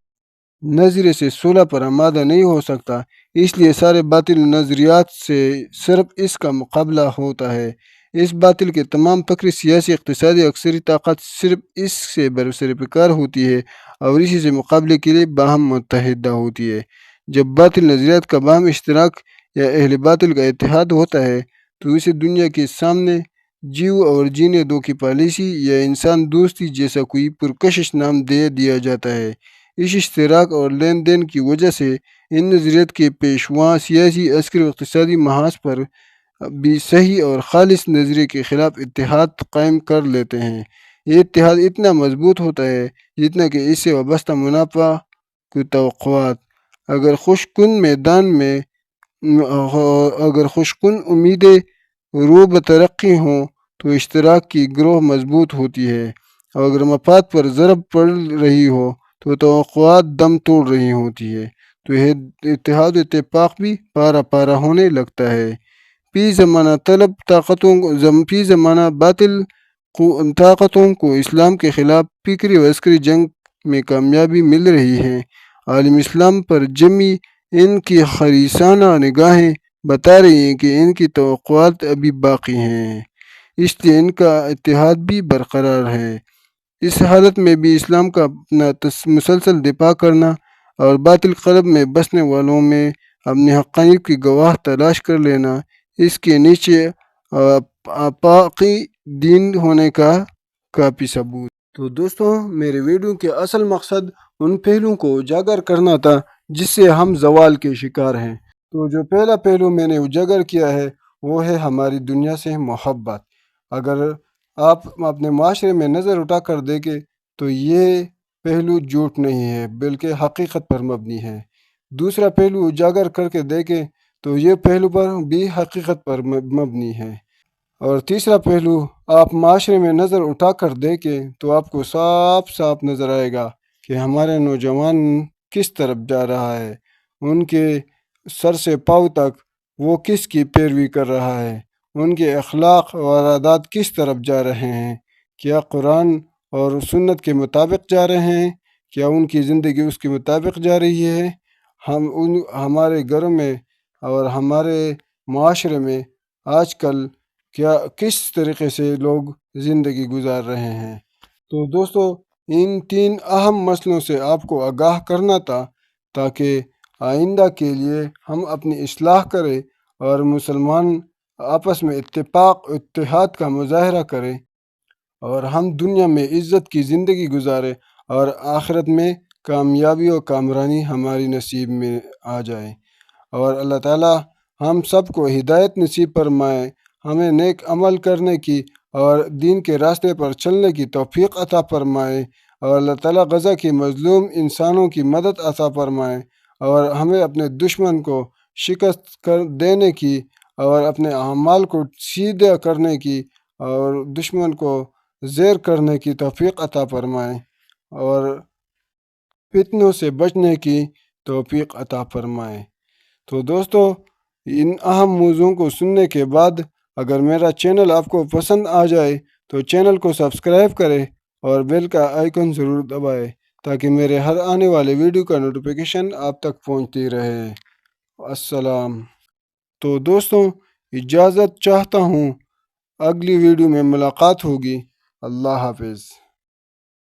نظریے سے صلح پر آمادہ نہیں ہو سکتا۔ اس لیے سارے باطل نظریات سے صرف اس کا مقابلہ ہوتا ہے۔ اس باطل کے تمام فکری، سیاسی، اقتصادی عسکری طاقت صرف اس سے برسر ہوتی ہے اور اسی سے مقابلے کے لیے باہم متحدہ ہوتی ہے۔ جب باطل نظریات کا باہم اشتراک یا اہل باطل کا اتحاد ہوتا ہے تو اسے دنیا کے سامنے جیو اور جینے دو کی پالیسی یا انسان دوستی جیسا کوئی پرکشش نام دے دیا جاتا ہے۔ اس اشتراک اور لین دین کی وجہ سے ان نظریات کے پیشواں سیاسی، عسکری اور اقتصادی محاذ پر بھی صحیح اور خالص نظریے کے خلاف اتحاد قائم کر لیتے ہیں۔ یہ اتحاد اتنا مضبوط ہوتا ہے جتنا کہ اس سے وابستہ منافع کی توقعات اگر خوشکن امیدیں رو بترقی ہوں تو اشتراک کی گروہ مضبوط ہوتی ہے، اور اگر مفاد پر ضرب پڑ رہی ہو تو توقعات دم توڑ رہی ہوتی ہے، تو یہ اتحاد و اتفاق بھی پارا پارا ہونے لگتا ہے۔ فی زمانہ باطل طاقتوں کو اسلام کے خلاف فکری و عسکری جنگ میں کامیابی مل رہی ہے۔ عالم اسلام پر جمی ان کی خریسانہ نگاہیں بتا رہی ہیں کہ ان کی توقعات ابھی باقی ہیں، اس لیے ان کا اتحاد بھی برقرار ہے۔ اس حالت میں بھی اسلام کا اپنا مسلسل دفاع کرنا اور باطل قلب میں بسنے والوں میں اپنی حقانیت کی گواہ تلاش کر لینا اس کے نیچے آفاقی دین ہونے کا کافی ثبوت۔ تو دوستوں، میرے ویڈیو کے اصل مقصد ان پہلوؤں کو اجاگر کرنا تھا جس سے ہم زوال کے شکار ہیں۔ تو جو پہلا پہلو میں نے اجاگر کیا ہے وہ ہے ہماری دنیا سے محبت۔ اگر آپ اپنے معاشرے میں نظر اٹھا کر دیکھیں تو یہ پہلو جھوٹ نہیں ہے بلکہ حقیقت پر مبنی ہے۔ دوسرا پہلو اجاگر کر کے دیکھیں تو یہ پہلو پر بھی حقیقت پر مبنی ہے۔ اور تیسرا پہلو آپ معاشرے میں نظر اٹھا کر دیکھیں تو آپ کو صاف صاف نظر آئے گا کہ ہمارے نوجوان کس طرف جا رہا ہے، ان کے سر سے پاؤں تک وہ کس کی پیروی کر رہا ہے، ان کے اخلاق اور عادات کس طرف جا رہے ہیں، کیا قرآن اور سنت کے مطابق جا رہے ہیں، کیا ان کی زندگی اس کے مطابق جا رہی ہے۔ ہمارے گھروں میں اور ہمارے معاشرے میں آج کل کس طریقے سے لوگ زندگی گزار رہے ہیں۔ تو دوستو، ان تین اہم مسئلوں سے آپ کو آگاہ کرنا تھا تاکہ آئندہ کے لیے ہم اپنی اصلاح کریں اور مسلمان آپس میں اتفاق اتحاد کا مظاہرہ کریں اور ہم دنیا میں عزت کی زندگی گزاریں اور آخرت میں کامیابی و کامرانی ہماری نصیب میں آ جائے۔ اور اللہ تعالی ہم سب کو ہدایت نصیب فرمائے، ہمیں نیک عمل کرنے کی اور دین کے راستے پر چلنے کی توفیق عطا فرمائے، اور اللہ تعالیٰ غزہ کی مظلوم انسانوں کی مدد عطا فرمائے، اور ہمیں اپنے دشمن کو شکست دینے کی اور اپنے اعمال کو سیدھا کرنے کی اور دشمن کو زیر کرنے کی توفیق عطا فرمائے، اور فتنوں سے بچنے کی توفیق عطا فرمائے۔ تو دوستو، ان اہم موضوعوں کو سننے کے بعد اگر میرا چینل آپ کو پسند آ جائے تو چینل کو سبسکرائب کرے اور بیل کا آئیکن ضرور دبائے تاکہ میرے ہر آنے والے ویڈیو کا نوٹیفیکیشن آپ تک پہنچتی رہے۔ السلام۔ تو دوستوں، اجازت چاہتا ہوں، اگلی ویڈیو میں ملاقات ہوگی۔ اللہ حافظ۔